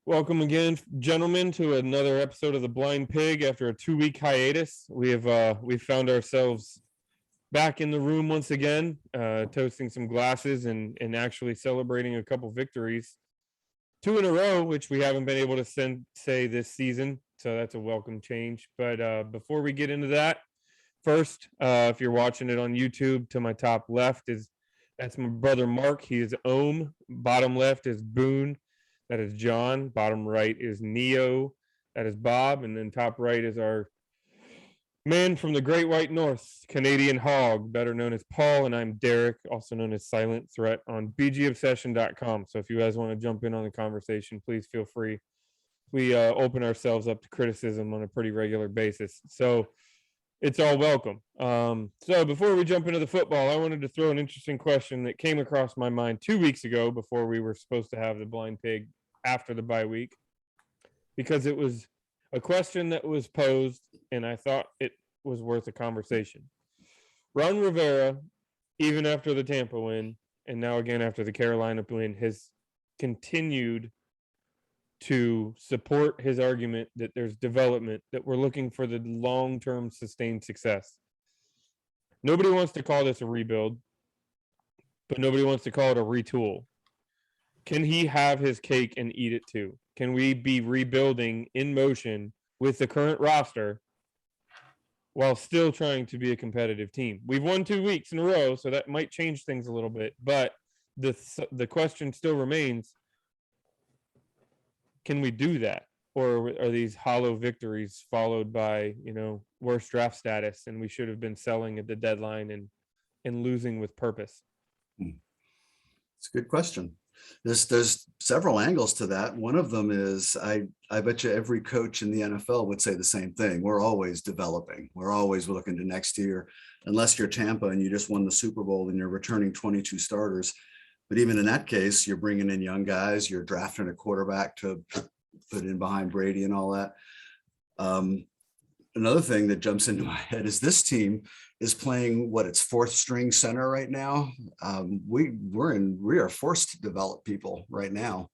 Welcome again, gentlemen, to another episode of The Blind Pig. After a 2-week hiatus, we found ourselves back in the room once again, toasting some glasses and actually celebrating a couple victories, 2 in a row, which we haven't been able to say this season. So that's a welcome change. But before we get into that, first, if you're watching it on YouTube, to my top left that's my brother Mark. He is Ohm. Bottom left is Boone. That is John. Bottom right is Neo. That is Bob. And then top right is our man from the Great White North, Canadian Hog, better known as Paul. And I'm Derek, also known as Silent Threat on BGObsession.com. So if you guys want to jump in on the conversation, please feel free. We open ourselves up to criticism on a pretty regular basis. So it's all welcome. So before we jump into the football, I wanted to throw an interesting question that came across my mind 2 weeks ago before we were supposed to have the Blind Pig after the bye week, because it was a question that was posed and I thought it was worth a conversation. Ron Rivera, even after the Tampa win, and now again after the Carolina win, has continued to support his argument that there's development, that we're looking for the long-term sustained success. Nobody wants to call this a rebuild, but nobody wants to call it a retool. Can he have his cake and eat it too? Can we be rebuilding in motion with the current roster while still trying to be a competitive team? We've won 2 weeks in a row, so that might change things a little bit, but the question still remains, can we do that? Or are these hollow victories followed by, worse draft status, and we should have been selling at the deadline and losing with purpose? It's a good question. There's several angles to that. One of them is I bet you every coach in the NFL would say the same thing. We're always developing. We're always looking to next year, unless you're Tampa and you just won the Super Bowl and you're returning 22 starters. But even in that case, you're bringing in young guys, you're drafting a quarterback to put in behind Brady and all that. Another thing that jumps into my head is this team is playing its fourth string center right now. We are forced to develop people right now.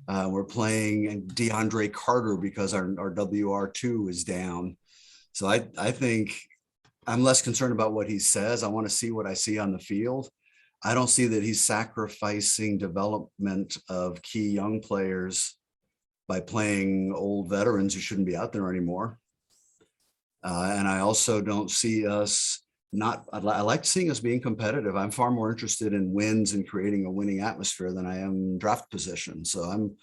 We're playing DeAndre Carter because our WR2 is down. So I think I'm less concerned about what he says. I want to see what I see on the field. I don't see that he's sacrificing development of key young players by playing old veterans who shouldn't be out there anymore. And I also don't see us I like seeing us being competitive. I'm far more interested in wins and creating a winning atmosphere than I am draft position. So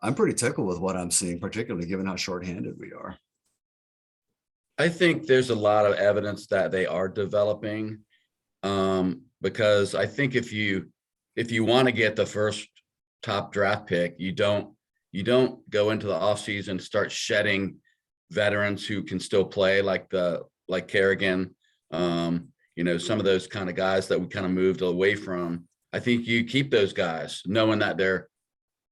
I'm pretty tickled with what I'm seeing, particularly given how shorthanded we are. I think there's a lot of evidence that they are developing, because I think if you want to get the first top draft pick, you don't go into the offseason and start shedding veterans who can still play, like Kerrigan, some of those kind of guys that we kind of moved away from. I think you keep those guys knowing that they're,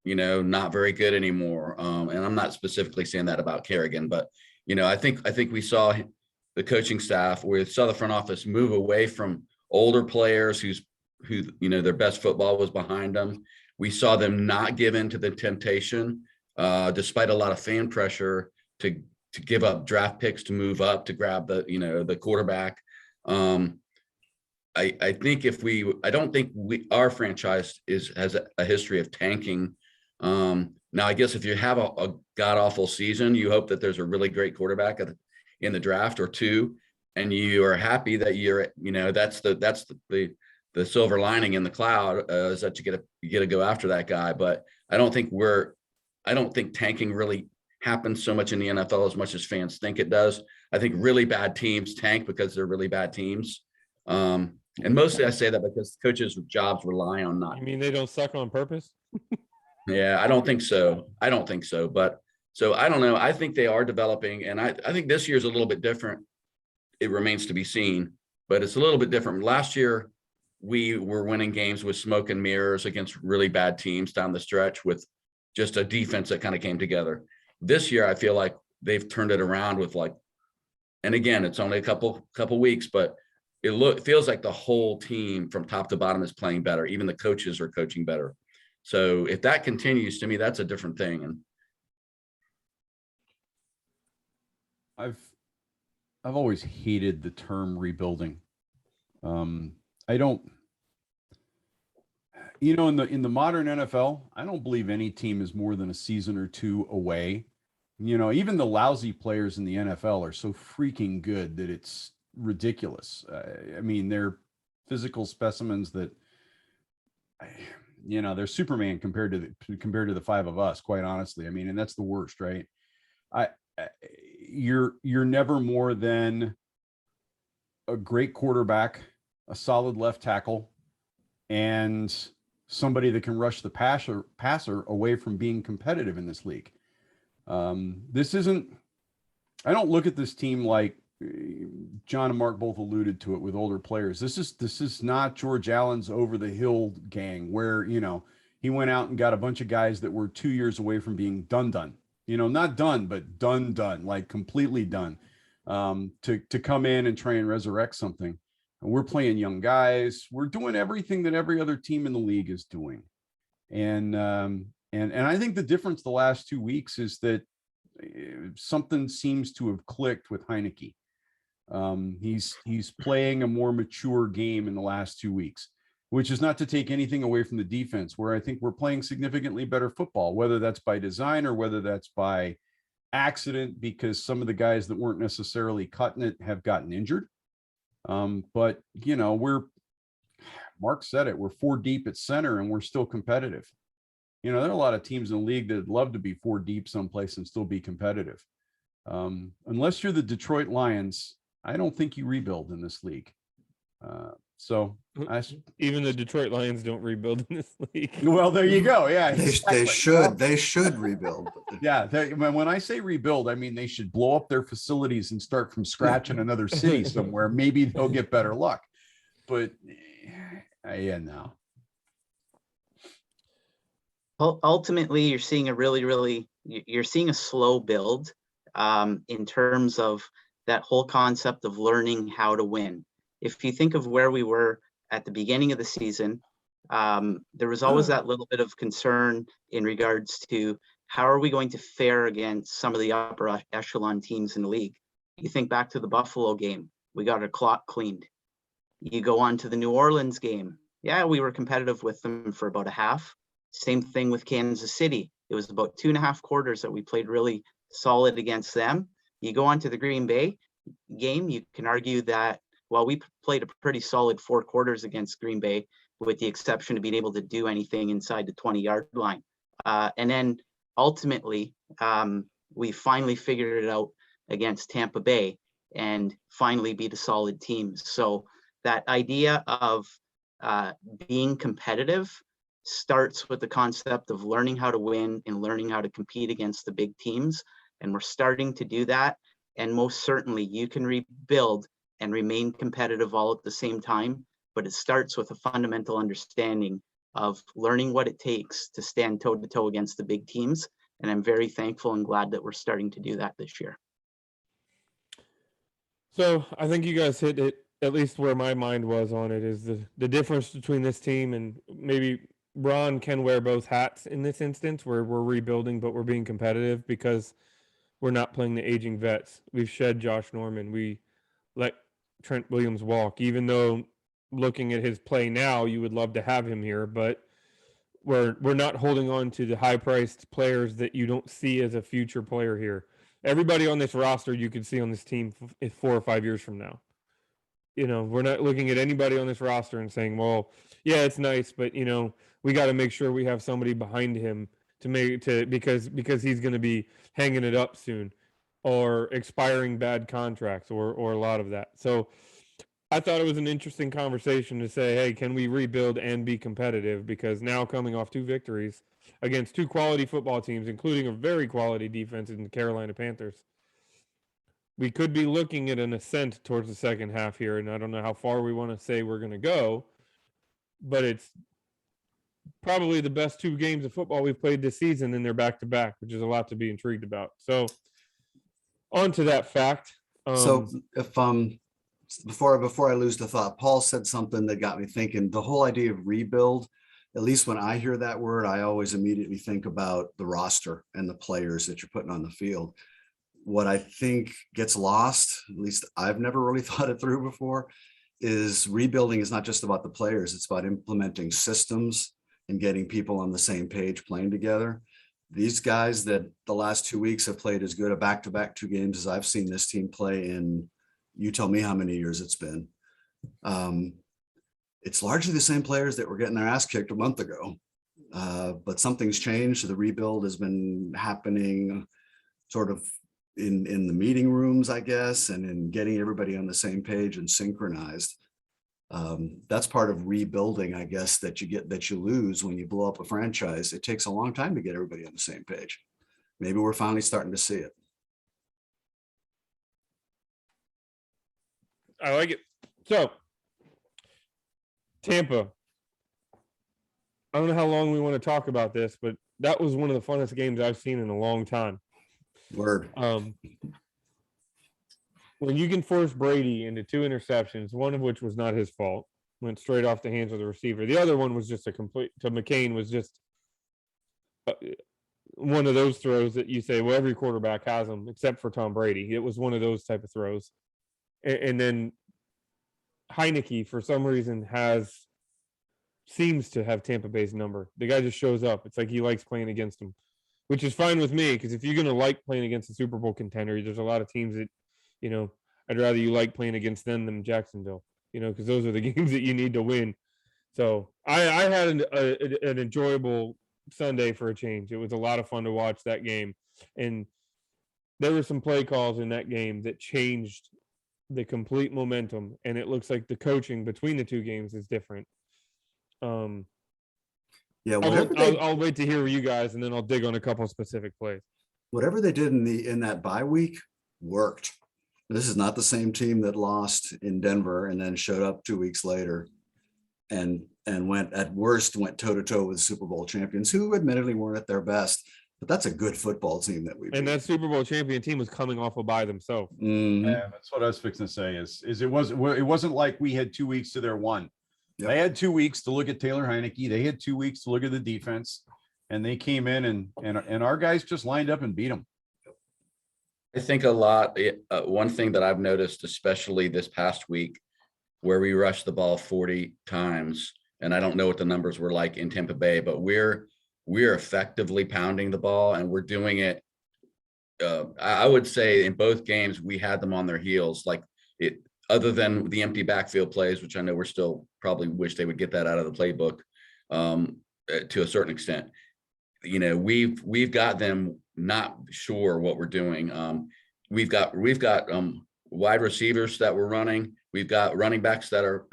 not very good anymore. And I'm not specifically saying that about Kerrigan, but, I think we saw the coaching staff, we saw the front office move away from older players who their best football was behind them. We saw them not give in to the temptation, despite a lot of fan pressure to give up draft picks to move up to grab the quarterback. I think I don't think our franchise has a history of tanking. Now, I guess if you have a god awful season, you hope that there's a really great quarterback in the draft or two, and you are happy that that's the silver lining in the cloud, is that you get to go after that guy. But I don't think tanking really happens so much in the NFL as much as fans think it does. I think really bad teams tank because they're really bad teams. And mostly I say that because coaches' jobs rely on not. You mean they don't suck on purpose? Yeah, I don't think so. But so I don't know. I think they are developing, and I think this year's a little bit different. It remains to be seen, but it's a little bit different. Last year, we were winning games with smoke and mirrors against really bad teams down the stretch with just a defense that kind of came together. This year, I feel like they've turned it around with and again, it's only a couple weeks, but it feels like the whole team from top to bottom is playing better. Even the coaches are coaching better. So if that continues, to me, that's a different thing. I've always hated the term rebuilding. I don't, in the modern NFL, I don't believe any team is more than a season or two away. Even the lousy players in the NFL are so freaking good that it's ridiculous. I mean, they're physical specimens that, they're Superman compared to the five of us, quite honestly. I mean, and that's the worst, right? You're never more than a great quarterback, a solid left tackle, and somebody that can rush the passer away from being competitive in this league. This isn't, I don't look at this team like John and Mark both alluded to it with older players. This is not George Allen's over the hill gang where, he went out and got a bunch of guys that were 2 years away from being done, not done, but done, like completely done, to come in and try and resurrect something. And we're playing young guys. We're doing everything that every other team in the league is doing. And I think the difference the last 2 weeks is that something seems to have clicked with Heineke. He's playing a more mature game in the last 2 weeks, which is not to take anything away from the defense, where I think we're playing significantly better football, whether that's by design or whether that's by accident, because some of the guys that weren't necessarily cutting it have gotten injured. But Mark said it, we're 4 deep at center and we're still competitive. There are a lot of teams in the league that'd love to be 4 deep someplace and still be competitive. Unless you're the Detroit Lions, I don't think you rebuild in this league. Even the Detroit Lions don't rebuild in this league. Well, there you go. Yeah, They should rebuild. Yeah, when I say rebuild, I mean they should blow up their facilities and start from scratch in another city somewhere. Maybe they'll get better luck. But no. Ultimately, you're seeing you're seeing a slow build in terms of that whole concept of learning how to win. If you think of where we were at the beginning of the season, there was always that little bit of concern in regards to how are we going to fare against some of the upper echelon teams in the league. You think back to the Buffalo game, we got our clock cleaned. You go on to the New Orleans game. Yeah, we were competitive with them for about a half. Same thing with Kansas City. It was about 2.5 quarters that we played really solid against them. You go on to the Green Bay game, you can argue that, well, we played a pretty solid 4 quarters against Green Bay, with the exception of being able to do anything inside the 20-yard line. And then ultimately, we finally figured it out against Tampa Bay and finally beat a solid team. So that idea of being competitive starts with the concept of learning how to win and learning how to compete against the big teams. And we're starting to do that. And most certainly you can rebuild and remain competitive all at the same time. But it starts with a fundamental understanding of learning what it takes to stand toe to toe against the big teams. And I'm very thankful and glad that we're starting to do that this year. So I think you guys hit it, at least where my mind was on it, is the difference between this team and maybe Ron can wear both hats in this instance, where we're rebuilding, but we're being competitive because we're not playing the aging vets. We've shed Josh Norman. We let Trent Williams walk, even though looking at his play now, you would love to have him here, but we're not holding on to the high-priced players that you don't see as a future player here. Everybody on this roster you could see on this team 4 or 5 years from now. We're not looking at anybody on this roster and saying, well, yeah, it's nice, but we got to make sure we have somebody behind him because he's going to be hanging it up soon, or expiring bad contracts, or a lot of that. So I thought it was an interesting conversation to say, hey, can we rebuild and be competitive? Because now, coming off 2 victories against 2 quality football teams, including a very quality defense in the Carolina Panthers, we could be looking at an ascent towards the second half here. And I don't know how far we want to say we're going to go, but it's probably the best 2 games of football we've played this season, and they're back-to-back, which is a lot to be intrigued about. So on to that fact. So if before I lose the thought, Paul said something that got me thinking. The whole idea of rebuild, at least when I hear that word, I always immediately think about the roster and the players that you're putting on the field. what I think gets lost, at least I've never really thought it through before, is rebuilding is not just about the players. It's about implementing systems and getting people on the same page playing together. These guys that the last 2 weeks have played as good a back-to-back 2 games as I've seen this team play in, you tell me how many years it's been. It's largely the same players that were getting their ass kicked a month ago. But something's changed. The rebuild has been happening sort of in the meeting rooms, I guess, and in getting everybody on the same page and synchronized. That's part of rebuilding, I guess, that you lose when you blow up a franchise. It takes a long time to get everybody on the same page. Maybe we're finally starting to see it. I like it. So, Tampa. I don't know how long we want to talk about this, but that was one of the funnest games I've seen in a long time. Word. When you can force Brady into 2 interceptions, one of which was not his fault, went straight off the hands of the receiver. The other one was just to McCain was just one of those throws that you say, well, every quarterback has them except for Tom Brady. It was one of those type of throws. And then Heineke, for some reason, seems to have Tampa Bay's number. The guy just shows up. It's like he likes playing against him, which is fine with me, because if you're going to like playing against a Super Bowl contender, there's a lot of teams that, I'd rather you like playing against them than Jacksonville, because those are the games that you need to win. So I had an enjoyable Sunday for a change. It was a lot of fun to watch that game. And there were some play calls in that game that changed the complete momentum. And it looks like the coaching between the 2 games is different. Yeah, I'll wait to hear you guys, and then I'll dig on a couple of specific plays. whatever they did in that bye week worked. This is not the same team that lost in Denver and then showed up 2 weeks later and went toe to toe with Super Bowl champions, who admittedly weren't at their best. But that's a good football team that we beat. And that Super Bowl champion team was coming off a bye themselves. Mhm. Yeah, that's what I was fixing to say. Is it wasn't like we had 2 weeks to their 1. Yep. They had 2 weeks to look at Taylor Heineke. They had 2 weeks to look at the defense, and they came in and our guys just lined up and beat them. I think one thing that I've noticed, especially this past week, where we rushed the ball 40 times, and I don't know what the numbers were like in Tampa Bay, but we're effectively pounding the ball, and we're doing it. I would say in both games, we had them on their heels, other than the empty backfield plays, which I know we're still probably wish they would get that out of the playbook to a certain extent. We've got them not sure what we're doing. We've got wide receivers that we're running. We've got running backs that are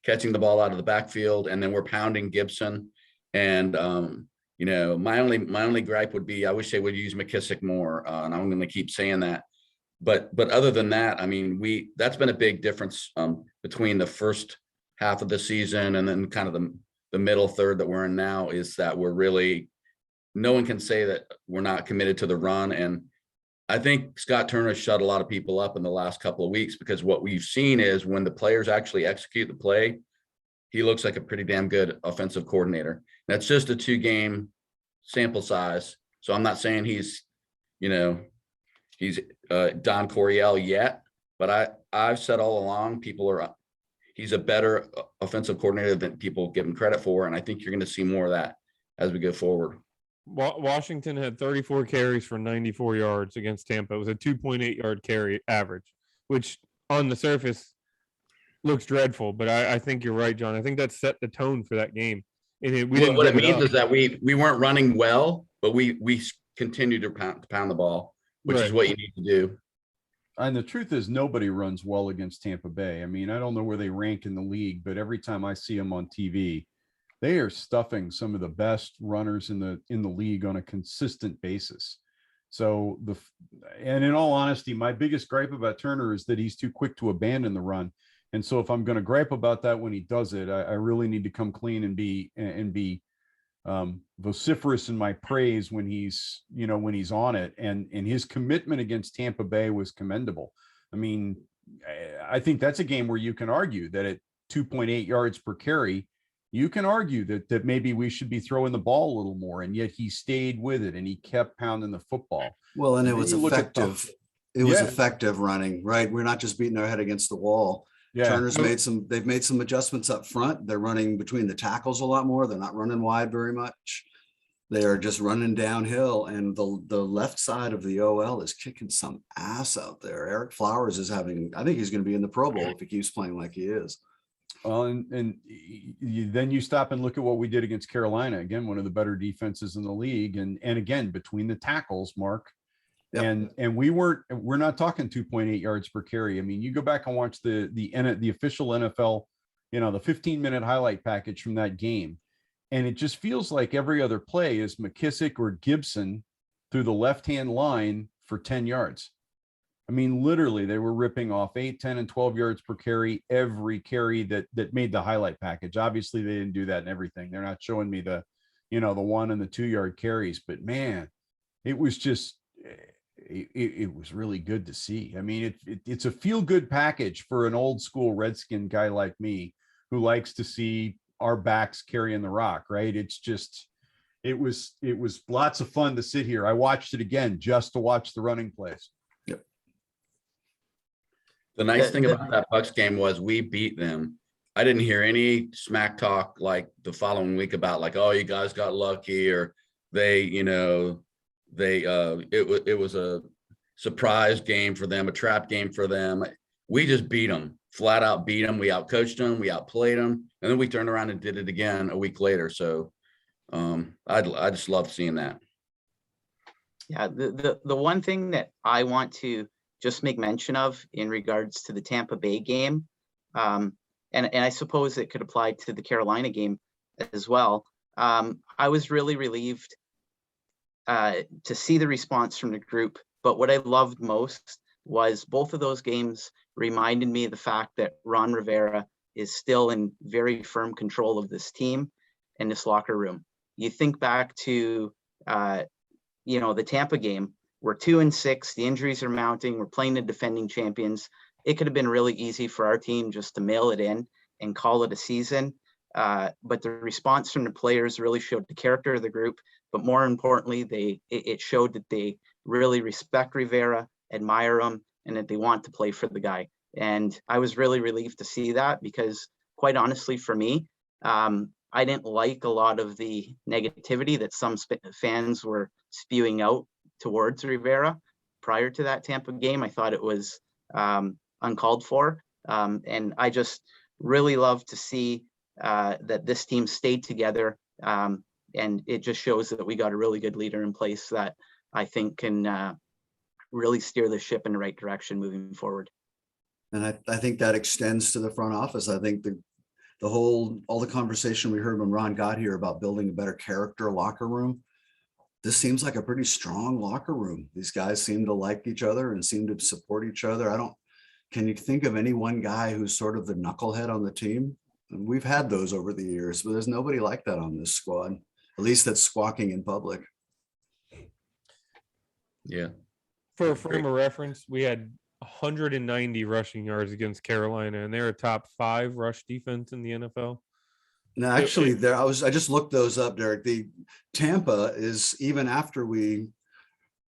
catching the ball out of the backfield, and then we're pounding Gibson. And my only gripe would be I wish they would use McKissick more, and I'm going to keep saying that. But other than that, I mean, that's been a big difference between the first half of the season and then kind of the middle third that we're in now, is that no one can say that we're not committed to the run. And I think Scott Turner shut a lot of people up in the last couple of weeks, because what we've seen is when the players actually execute the play, he looks like a pretty damn good offensive coordinator. That's just a 2-game sample size. So I'm not saying he's Don Coryell yet, but I've said all along, he's a better offensive coordinator than people give him credit for. And I think you're going to see more of that as we go forward. Washington had 34 carries for 94 yards against Tampa. It was a 2.8 yard carry average, which on the surface looks dreadful, but I think you're right, John. I think that set the tone for that game. And what it means is that we weren't running well, but we continued to pound the ball, which is what you need to do. And the truth is, nobody runs well against Tampa Bay. I mean, I don't know where they rank in the league, but every time I see them on TV, they are stuffing some of the best runners in the league on a consistent basis. So and in all honesty, my biggest gripe about Turner is that he's too quick to abandon the run. And so if I'm going to gripe about that when he does it, I really need to come clean and be vociferous in my praise when he's on it. And his commitment against Tampa Bay was commendable. I mean, I think that's a game where you can argue that at 2.8 yards per carry, you can argue that maybe we should be throwing the ball a little more, and yet he stayed with it and he kept pounding the football. Well, and it was effective. It was Yeah. effective running, right? We're not just beating our head against the wall. Yeah. Turner's they've made some adjustments up front. They're running between the tackles a lot more. They're not running wide very much. They are just running downhill, and the left side of the OL is kicking some ass out there. Eric Flowers is having, I think he's going to be in the Pro Bowl if he keeps playing like he is. Well, then you stop and look at what we did against Carolina. Again, one of the better defenses in the league. And again, between the tackles, Mark, Yep. and we're not talking 2.8 yards per carry. I mean, you go back and watch the official NFL, the 15-minute highlight package from that game. And it just feels like every other play is McKissick or Gibson through the left-hand line for 10 yards. I mean, literally, they were ripping off 8, 10, and 12 yards per carry, every carry that made the highlight package. Obviously, they didn't do that in everything. They're not showing me the 1 and the 2 yard carries, but man, it was just, it was really good to see. I mean, it's a feel good package for an old school Redskin guy like me who likes to see our backs carrying the rock, right? It's just, it was lots of fun to sit here. I watched it again just to watch the running plays. The nice thing about that Bucks game was we beat them. I didn't hear any smack talk like the following week about like, oh, you guys got lucky, or it was a surprise game for them, a trap game for them. We just beat them, flat out beat them. We outcoached them, we outplayed them, and then we turned around and did it again a week later. So I just love seeing that. Yeah, the one thing that I want to just make mention of in regards to the Tampa Bay game, and I suppose it could apply to the Carolina game as well. I was really relieved to see the response from the group, but what I loved most was both of those games reminded me of the fact that Ron Rivera is still in very firm control of this team and this locker room. You think back to the Tampa game. We're 2-6. The injuries are mounting. We're playing the defending champions. It could have been really easy for our team just to mail it in and call it a season. But the response from the players really showed the character of the group. But more importantly, it showed that they really respect Rivera, admire him, and that they want to play for the guy. And I was really relieved to see that because, quite honestly, for me, I didn't like a lot of the negativity that some fans were spewing out towards Rivera prior to that Tampa game. I thought it was uncalled for. And I just really love to see that this team stayed together. And it just shows that we got a really good leader in place that I think can really steer the ship in the right direction moving forward. And I think that extends to the front office. I think all the conversation we heard when Ron got here about building a better character locker room, this seems like a pretty strong locker room. These guys seem to like each other and seem to support each other. Can you think of any one guy who's sort of the knucklehead on the team? And we've had those over the years, but there's nobody like that on this squad, at least that's squawking in public. Yeah. For a frame of reference, we had 190 rushing yards against Carolina, and they're a top 5 rush defense in the NFL. No, actually, I just looked those up, Derek. The Tampa is, even after we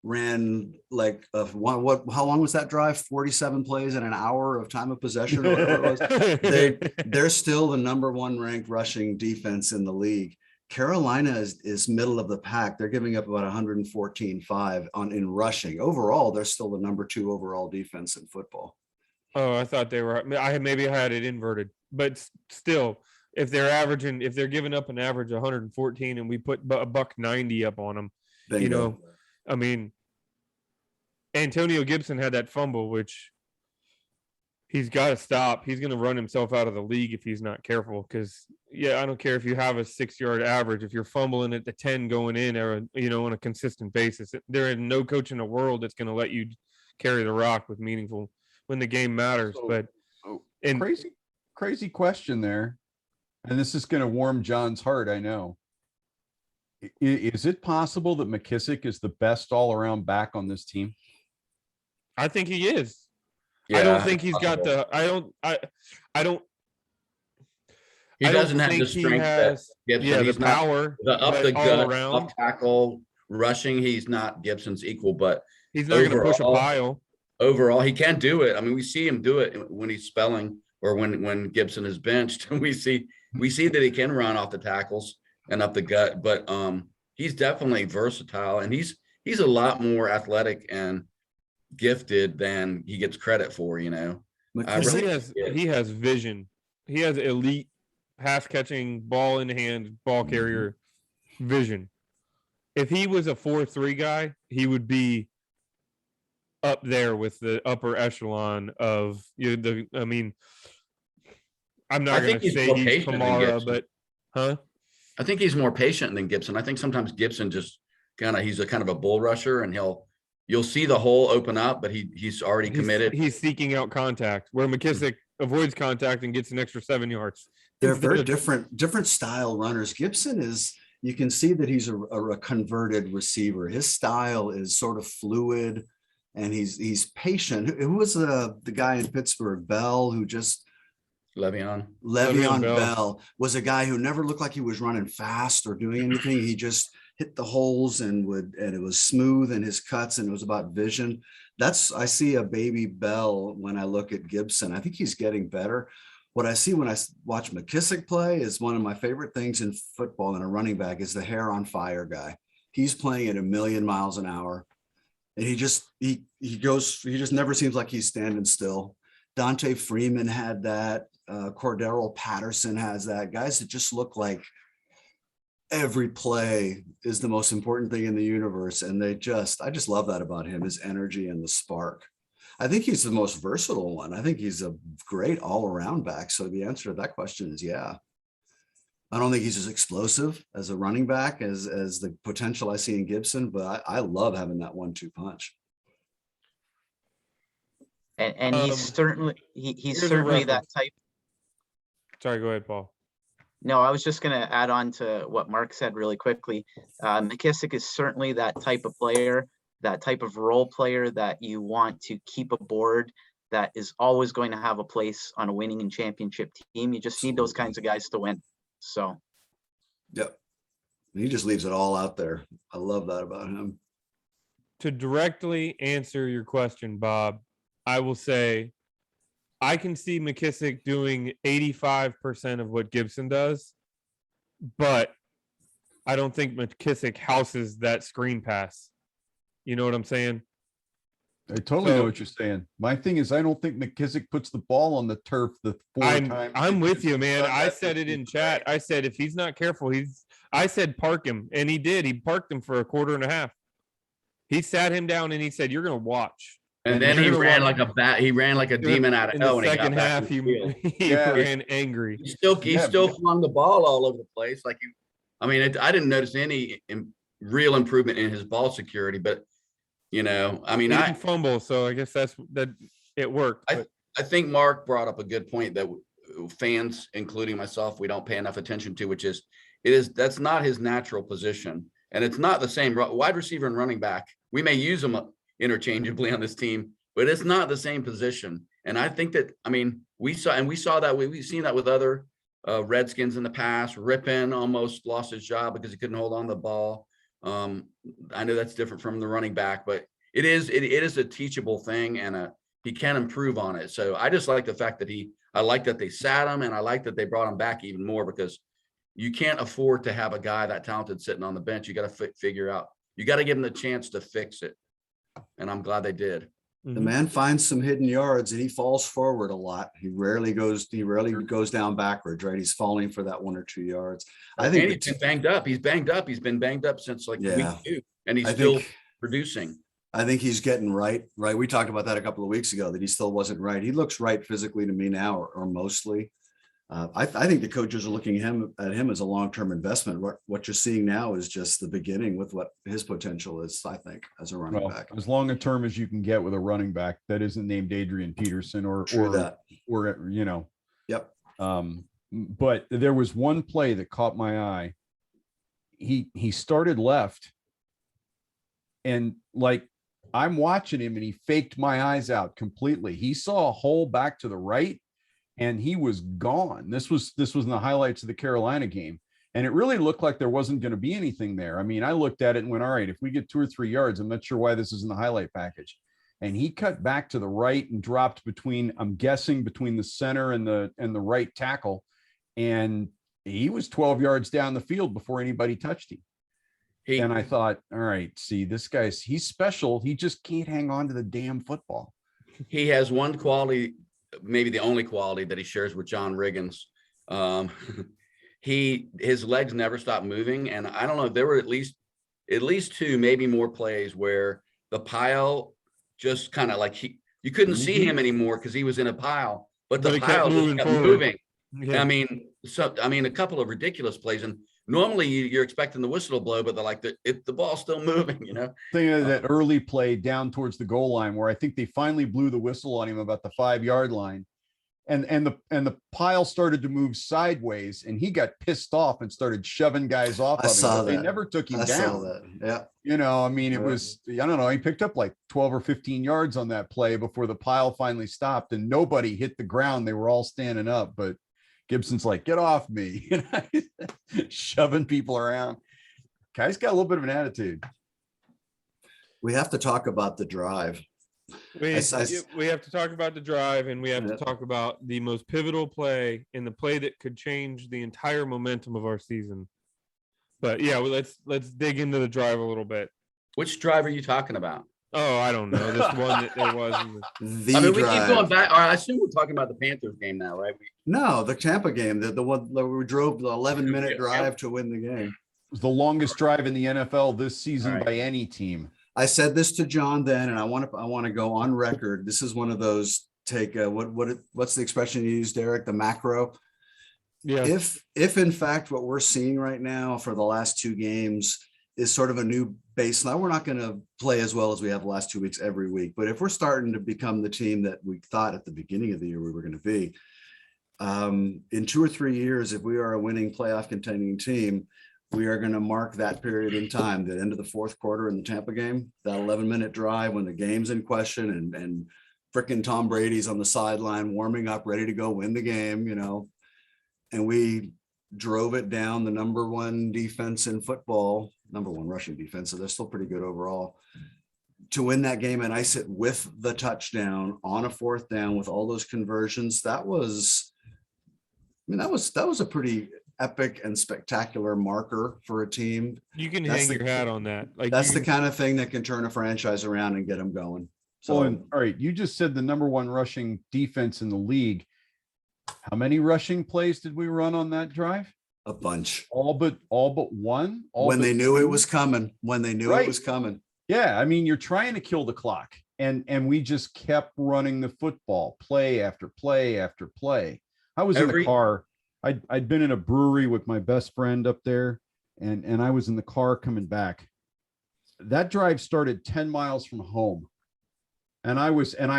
ran like how long was that drive? 47 plays in an hour of time of possession or whatever it was. They're still the number 1 ranked rushing defense in the league. Carolina is middle of the pack. They're giving up about 114.5 in rushing. Overall, they're still the number 2 overall defense in football. Oh, I thought they were. I had it inverted, but still, if they're giving up an average 114 and we put a $190 up on them, Bingo. I mean, Antonio Gibson had that fumble, which he's got to stop. He's going to run himself out of the league if he's not careful. Because, I don't care if you have a 6-yard average. If you're fumbling at the 10 going in, or on a consistent basis, there is no coach in the world that's going to let you carry the rock with meaningful when the game matters. Crazy question there. And this is going to warm John's heart, I know. Is it possible that McKissick is the best all-around back on this team? I think he is. Yeah, I don't think he's got the. I don't. He doesn't have the strength that Gibson. The power. Up the gut, around. up tackle, rushing. He's not Gibson's equal, but he's not going to push a pile. overall, he can do it. I mean, we see him do it when he's spelling or when Gibson is benched. We see that he can run off the tackles and up the gut, but he's definitely versatile, and he's a lot more athletic and gifted than he gets credit for, you know. I McKissick, really- He has vision. He has elite pass catching, ball in hand, ball carrier vision. If he was a 4-3 guy, he would be up there with the upper echelon of I mean, I'm not I going think to he's say more he's patient than Kamara, Gibson. but huh? I think he's more patient than Gibson. I think sometimes Gibson just he's a kind of a bull rusher, and you'll see the hole open up, but he's already committed. He's seeking out contact, where McKissick avoids contact and gets an extra 7 yards. they're Instead very of- different style runners. Gibson is, you can see that he's a converted receiver. His style is sort of fluid, and he's patient. Who was the guy in Pittsburgh, Bell, who just Le'Veon. Le'Veon Bell. Bell was a guy who never looked like he was running fast or doing anything. He just hit the holes and it was smooth in his cuts, and it was about vision. I see a baby Bell when I look at Gibson. I think he's getting better. What I see when I watch McKissick play is one of my favorite things in football and a running back is the hair on fire guy. He's playing at 1,000,000 miles an hour. And he just never seems like he's standing still. Dante Freeman had that. Cordero Patterson has that. Guys that just look like every play is the most important thing in the universe. And I just love that about him, his energy and the spark. I think he's the most versatile one. I think he's a great all-around back. So the answer to that question is yeah. I don't think he's as explosive as a running back as the potential I see in Gibson, but I love having that 1-2 punch. And he's certainly here's a certainly that reference. type. Sorry, go ahead, Paul. No, I was just going to add on to what Mark said really quickly. McKissick is certainly that type of player, that type of role player that you want to keep aboard, that is always going to have a place on a winning and championship team. You just need those kinds of guys to win. So, Yep. He just leaves it all out there. I love that about him. To directly answer your question, Bob, I will say I can see McKissick doing 85% of what Gibson does, but I don't think McKissick houses that screen pass. You know what I'm saying? I totally know So- what you're saying. My thing is, I don't think McKissick puts the ball on the turf the 4 times. I'm with you, man. done I that said it this in week. chat. I said if he's not careful, I said park him, and he did. He parked him for a quarter and a half. He sat him down and he said, "You're going to watch." And then he you're gonna ran watch- like a bat. He ran like a demon out of In hell the when he got second back half, in the field. he Yeah. ran angry. He Yeah, still but- flung the ball all over the place. I didn't notice any real improvement in his ball security, but He didn't fumble, so I guess that it worked. I- but- I think Mark brought up a good point that fans, including myself, we don't pay enough attention to, which is that's not his natural position. And it's not the same wide receiver and running back. We may use them interchangeably on this team, but it's not the same position. And I think that, we've seen that with other Redskins in the past. Rippon almost lost his job because he couldn't hold on to the ball. I know that's different from the running back, but it is a teachable thing, and he can improve on it. So I just like the fact that I like that they sat him, and I like that they brought him back even more, because you can't afford to have a guy that talented sitting on the bench. You got to figure out, you got to give him the chance to fix it. And I'm glad they did. The man finds some hidden yards and he falls forward a lot. He rarely goes down backwards, right? He's falling for that 1 or 2 yards. I think And he's been banged up. He's banged up. He's been banged up since week 2, and he's I still think- producing. I think he's getting right. We talked about that a couple of weeks ago, that he still wasn't right. He looks right physically to me now, or mostly. I think the coaches are looking at him as a long-term investment. What you're seeing now is just the beginning with what his potential is, I think, as a running Well, back. as long a term as you can get with a running back that isn't named Adrian Peterson or Yep. But there was one play that caught my eye. He started left, and I'm watching him, and he faked my eyes out completely. He saw a hole back to the right, and he was gone. This was in the highlights of the Carolina game, and it really looked like there wasn't going to be anything there. I looked at it and went, all right, if we get 2 or 3 yards, I'm not sure why this is in the highlight package. and he cut back to the right and dropped between, I'm guessing, between the center and the right tackle, and he was 12 yards down the field before anybody touched him. And I thought, all right, see, he's special. He just can't hang on to the damn football. He has one quality, maybe the only quality that he shares with John Riggins. His legs never stop moving. And I don't know, there were at least 2, maybe more plays where the pile just kind of like you couldn't see him anymore because he was in a pile, but the pile just kept moving. Yeah. I mean, a couple of ridiculous plays, and normally you're expecting the whistle to blow, but they're like the ball's still moving, you know. Thing of that early play down towards the goal line where I think they finally blew the whistle on him about the 5-yard line, and the pile started to move sideways, and he got pissed off and started shoving guys off. I saw that. They never took him I down. saw that. Yeah. You know, I mean, it was, I don't know, he picked up like 12 or 15 yards on that play before the pile finally stopped, and nobody hit the ground. They were all standing up, but Gibson's like, get off me, you know, shoving people around. Guy's got a little bit of an attitude. We have to talk about the drive. We have to talk about the drive, and we have to Yep. talk about the most pivotal play and the play that could change the entire momentum of our season. But yeah, well, let's dig into the drive a little bit. Which drive are you talking about? Oh, I don't know. This one that there was. The I mean, we drive. keep going back. Or I assume we're talking about the Panthers game now, right? No, the Tampa game, the one that we drove the 11-minute Yeah. drive to win the game. It was the longest drive in the NFL this season All right. by any team. I said this to John then, and I want to go on record. This is one of those what's the expression you used, Derek? The macro. Yeah. If in fact what we're seeing right now for the last 2 games is sort of a new baseline, we're not going to play as well as we have the last 2 weeks every week. But if we're starting to become the team that we thought at the beginning of the year we were going to be, in 2 or 3 years, if we are a winning playoff contending team, we are going to mark that period in time, the end of the 4th quarter in the Tampa game, that 11-minute drive when the game's in question and frickin' Tom Brady's on the sideline warming up, ready to go win the game, you know, and we drove it down, the number 1 defense in football, number 1 rushing defense, so they're still pretty good overall, to win that game and ice it with the touchdown on a 4th down with all those conversions. That was a pretty epic and spectacular marker for a team. You can That's hang the- your hat on that. Like That's you the can- kind of thing that can turn a franchise around and get them going. So So, all right, you just said the number 1 rushing defense in the league. How many rushing plays did we run on that drive? a bunch All but one. when they knew it was coming, Right. it was coming. Yeah, I mean, you're trying to kill the clock, and we just kept running the football, play after play after play. I was in the car. I'd been in a brewery with my best friend up there, and I was in the car coming back. That drive started 10 miles from home, and I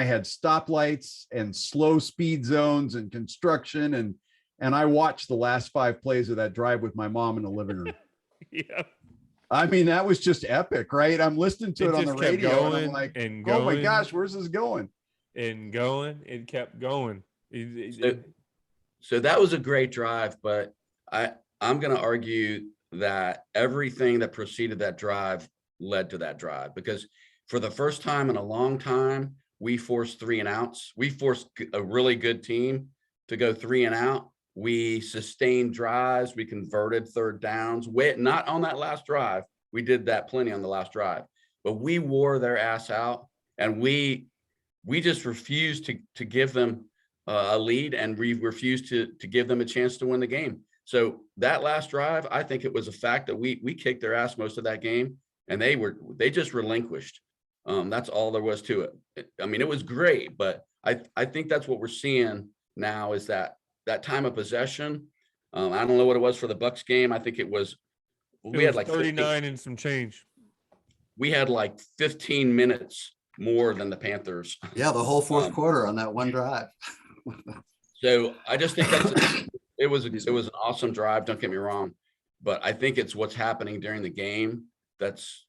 had stoplights and slow speed zones and construction, and I watched the last 5 plays of that drive with my mom in the living room. Yeah. I mean, that was just epic, right? I'm listening to it on the just kept radio and I'm going like, and oh my going gosh, where's this going? and going. It kept going. So that was a great drive, but I'm going to argue that everything that preceded that drive led to that drive, because for the first time in a long time, we forced 3 and outs. We forced a really good team to go 3 and out. We sustained drives. We converted 3rd downs. Not on that last drive. We did that plenty on the last drive, but we wore their ass out, and we just refused to give them a lead, and we refused to give them a chance to win the game. So that last drive, I think it was a fact that we kicked their ass most of that game, and they just relinquished. That's all there was to it. I mean, it was great, but I think that's what we're seeing now is that time of possession. I don't know what it was for the Bucks game. I think we had like 39 and some change. We had like 15 minutes more than the Panthers. Yeah, the whole 4th quarter on that one drive. So I just think it was an awesome drive. Don't get me wrong, but I think it's what's happening during the game that's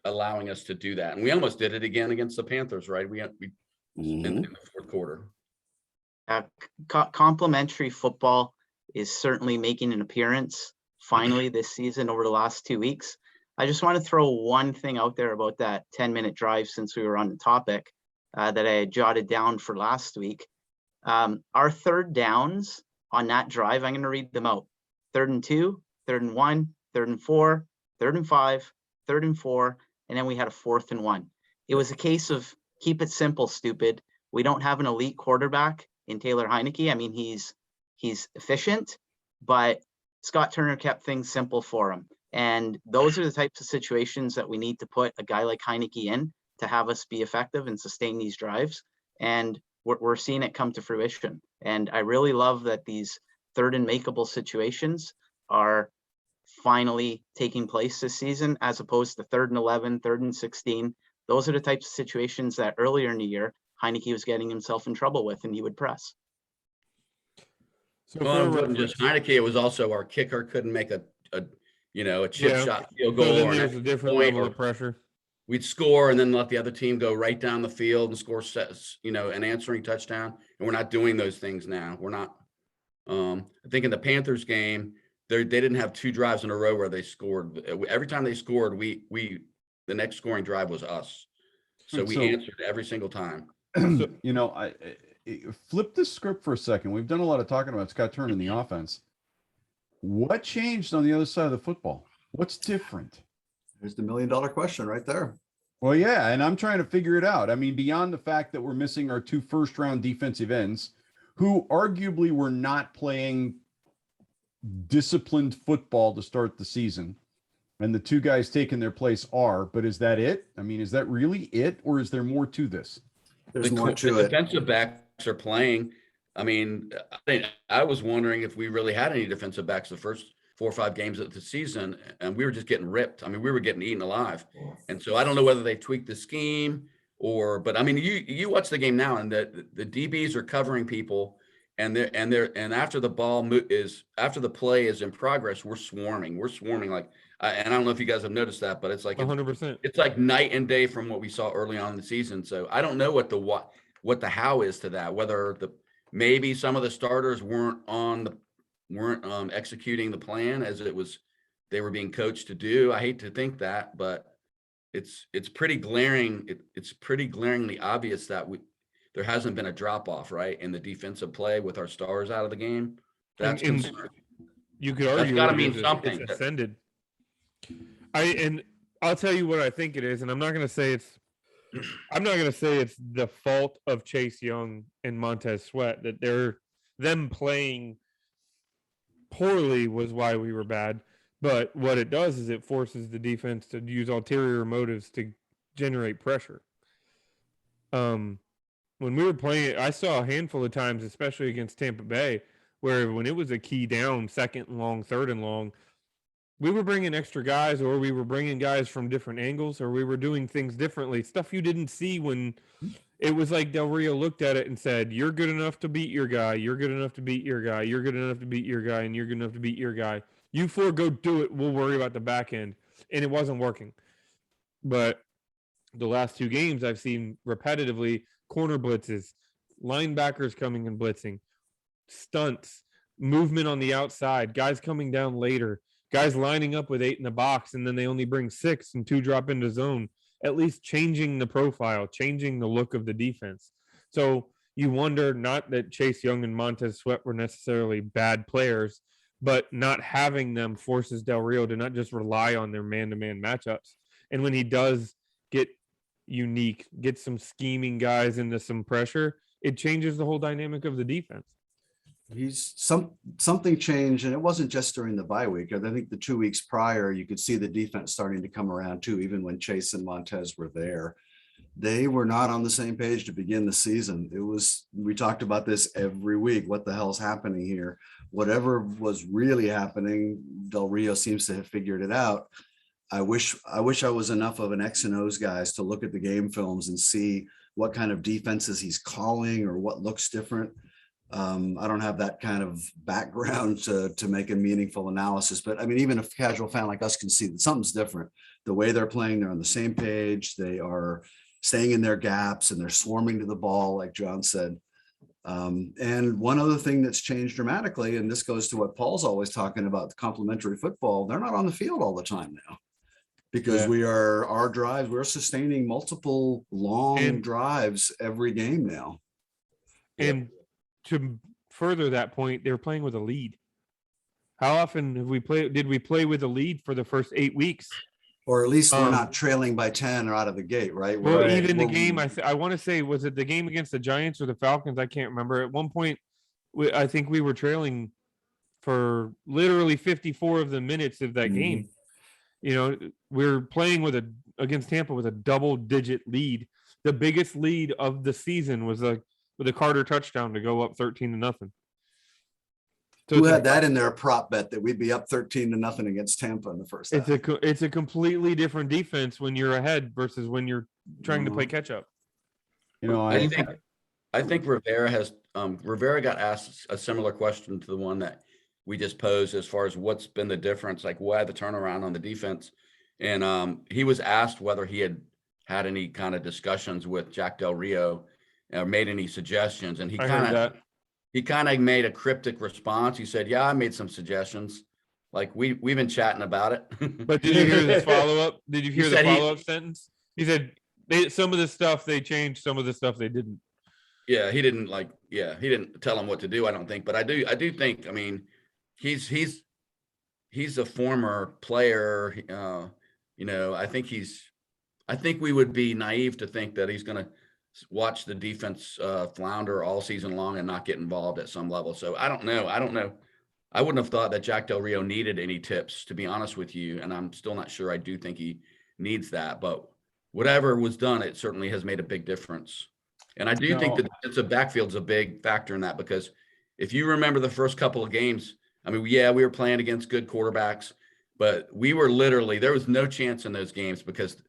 allowing us to do that. And we almost did it again against the Panthers, right? We in the 4th quarter. Complementary football is certainly making an appearance finally this season over the last 2 weeks. I just want to throw one thing out there about that 10-minute drive since we were on the topic. that I had jotted down for last week. Our third downs on that drive, I'm going to read them out. 3rd and 2, 3rd and 1, 3rd and 4, 3rd and 5, 3rd and 4, and then we had a 4th and 1. It was a case of keep it simple, stupid. We don't have an elite quarterback in Taylor Heineke. I mean, he's efficient, but Scott Turner kept things simple for him. And those are the types of situations that we need to put a guy like Heineke in to have us be effective and sustain these drives. And we're seeing it come to fruition. And I really love that these 3rd and makeable situations are finally taking place this season, as opposed to 3rd and 11, 3rd and 16. Those are the types of situations that earlier in the year, Heineke was getting himself in trouble with, and he would press. So Well, it for wasn't just Heineke, it was also our kicker couldn't make a chip Yeah. shot field so goal then or an there's a extra different point, level or of pressure. we'd score and then let the other team go right down the field and score sets, an answering touchdown. And we're not doing those things now. We're not. I think in the Panthers game, they didn't have 2 drives in a row where they scored. Every time they scored, the next scoring drive was us. So we answered every single time. I flip the script for a second. We've done a lot of talking about Scott Turner in the offense. What changed on the other side of the football? What's different? There's the $1 million question right there. Well, yeah, and I'm trying to figure it out. I mean, beyond the fact that we're missing our 2 first-round defensive ends, who arguably were not playing disciplined football to start the season, and the 2 guys taking their place are, but is that it? I mean, is that really it, or is there more to this? There's more to the it. defensive backs are playing. I mean, I was wondering if we really had any defensive backs the first 4 or 5 games of the season, and we were just getting ripped. I mean, we were getting eaten alive. And so I don't know whether they tweaked the scheme but I mean, you watch the game now, and the DBs are covering people, and after the play is in progress, we're swarming like, and I don't know if you guys have noticed that, but it's like 100%. it's like night and day from what we saw early on in the season. So I don't know what the how is to that, whether maybe some of the starters weren't executing the plan as they were being coached to do. I hate to think that, but it's pretty glaring. It's pretty glaringly obvious that there hasn't been a drop off, right, in the defensive play with our stars out of the game. That's concerning. You could argue gotta mean something. It's ascended. I'll tell you what I think it is, and I'm not going to say it's the fault of Chase Young and Montez Sweat that them playing poorly was why we were bad. But what it does is it forces the defense to use ulterior motives to generate pressure. When we were playing, I saw a handful of times, especially against Tampa Bay, where when it was a key down, 2nd and long, 3rd and long, we were bringing extra guys, or we were bringing guys from different angles, or we were doing things differently, stuff you didn't see when it was like Del Rio looked at it and said, you're good enough to beat your guy, you're good enough to beat your guy, you're good enough to beat your guy, and you're good enough to beat your guy. You 4 go do it, we'll worry about the back end. And it wasn't working. But the last 2 games I've seen repetitively corner blitzes, linebackers coming and blitzing, stunts, movement on the outside, guys coming down later, guys lining up with 8 in the box, and then they only bring 6 and 2 drop into zone, at least changing the profile, changing the look of the defense. So you wonder, not that Chase Young and Montez Sweat were necessarily bad players, but not having them forces Del Rio to not just rely on their man-to-man matchups. And when he does get unique, get some scheming guys into some pressure, it changes the whole dynamic of the defense. Something changed, and it wasn't just during the bye week. I think the 2 weeks prior, you could see the defense starting to come around too, even when Chase and Montez were there. They were not on the same page to begin the season. We talked about this every week. What the hell's happening here? Whatever was really happening, Del Rio seems to have figured it out. I wish I was enough of an X and O's guys to look at the game films and see what kind of defenses he's calling or what looks different. I don't have that kind of background to make a meaningful analysis, but I mean, even a casual fan like us can see that something's different. The way they're playing, they're on the same page. They are staying in their gaps and they're swarming to the ball, like John said. And one other thing that's changed dramatically, and this goes to what Paul's always talking about, the complementary football, they're not on the field all the time now. because Yeah. we're sustaining multiple long And- drives every game now. Yep. And to further that point, they were playing with a lead. How often did we play with a lead for the first 8 weeks? Or at least we're Um, not trailing by 10 or out of the gate, right? Well, We're- even the we're- game, I want to say, was it the game against the Giants or the Falcons? I can't remember. At one point, I think we were trailing for literally 54 of the minutes of that Mhm. game. You know, we're playing against Tampa with a double-digit lead. The biggest lead of the season was with a Carter touchdown to go up 13-0. So Who it's had that in their prop bet that we'd be up 13-0 against Tampa in the first half? it's a completely different defense when you're ahead versus when you're trying to play Mhm. catch up. You know, I think Rivera got asked a similar question to the one that we just posed as far as what's been the difference, like why the turnaround on the defense. And he was asked whether he had any kind of discussions with Jack Del Rio or made any suggestions. And I heard that. he kind of made a cryptic response. He said, yeah, I made some suggestions. Like we've been chatting about it. But did you hear his follow-up? Did you He hear the said he- follow-up sentence? He said some of the stuff they changed, some of the stuff they didn't. Yeah, he didn't tell him what to do, I don't think. But I do think, I mean, he's a former player. You know, I think we would be naive to think that he's going to watch the defense flounder all season long and not get involved at some level. So I don't know. I wouldn't have thought that Jack Del Rio needed any tips, to be honest with you. And I'm still not sure I do think he needs that. But whatever was done, it certainly has made a big difference. And I do think No. that it's a backfield's a big factor in that, because if you remember the first couple of games, I mean, yeah, we were playing against good quarterbacks, but we were there was no chance in those games because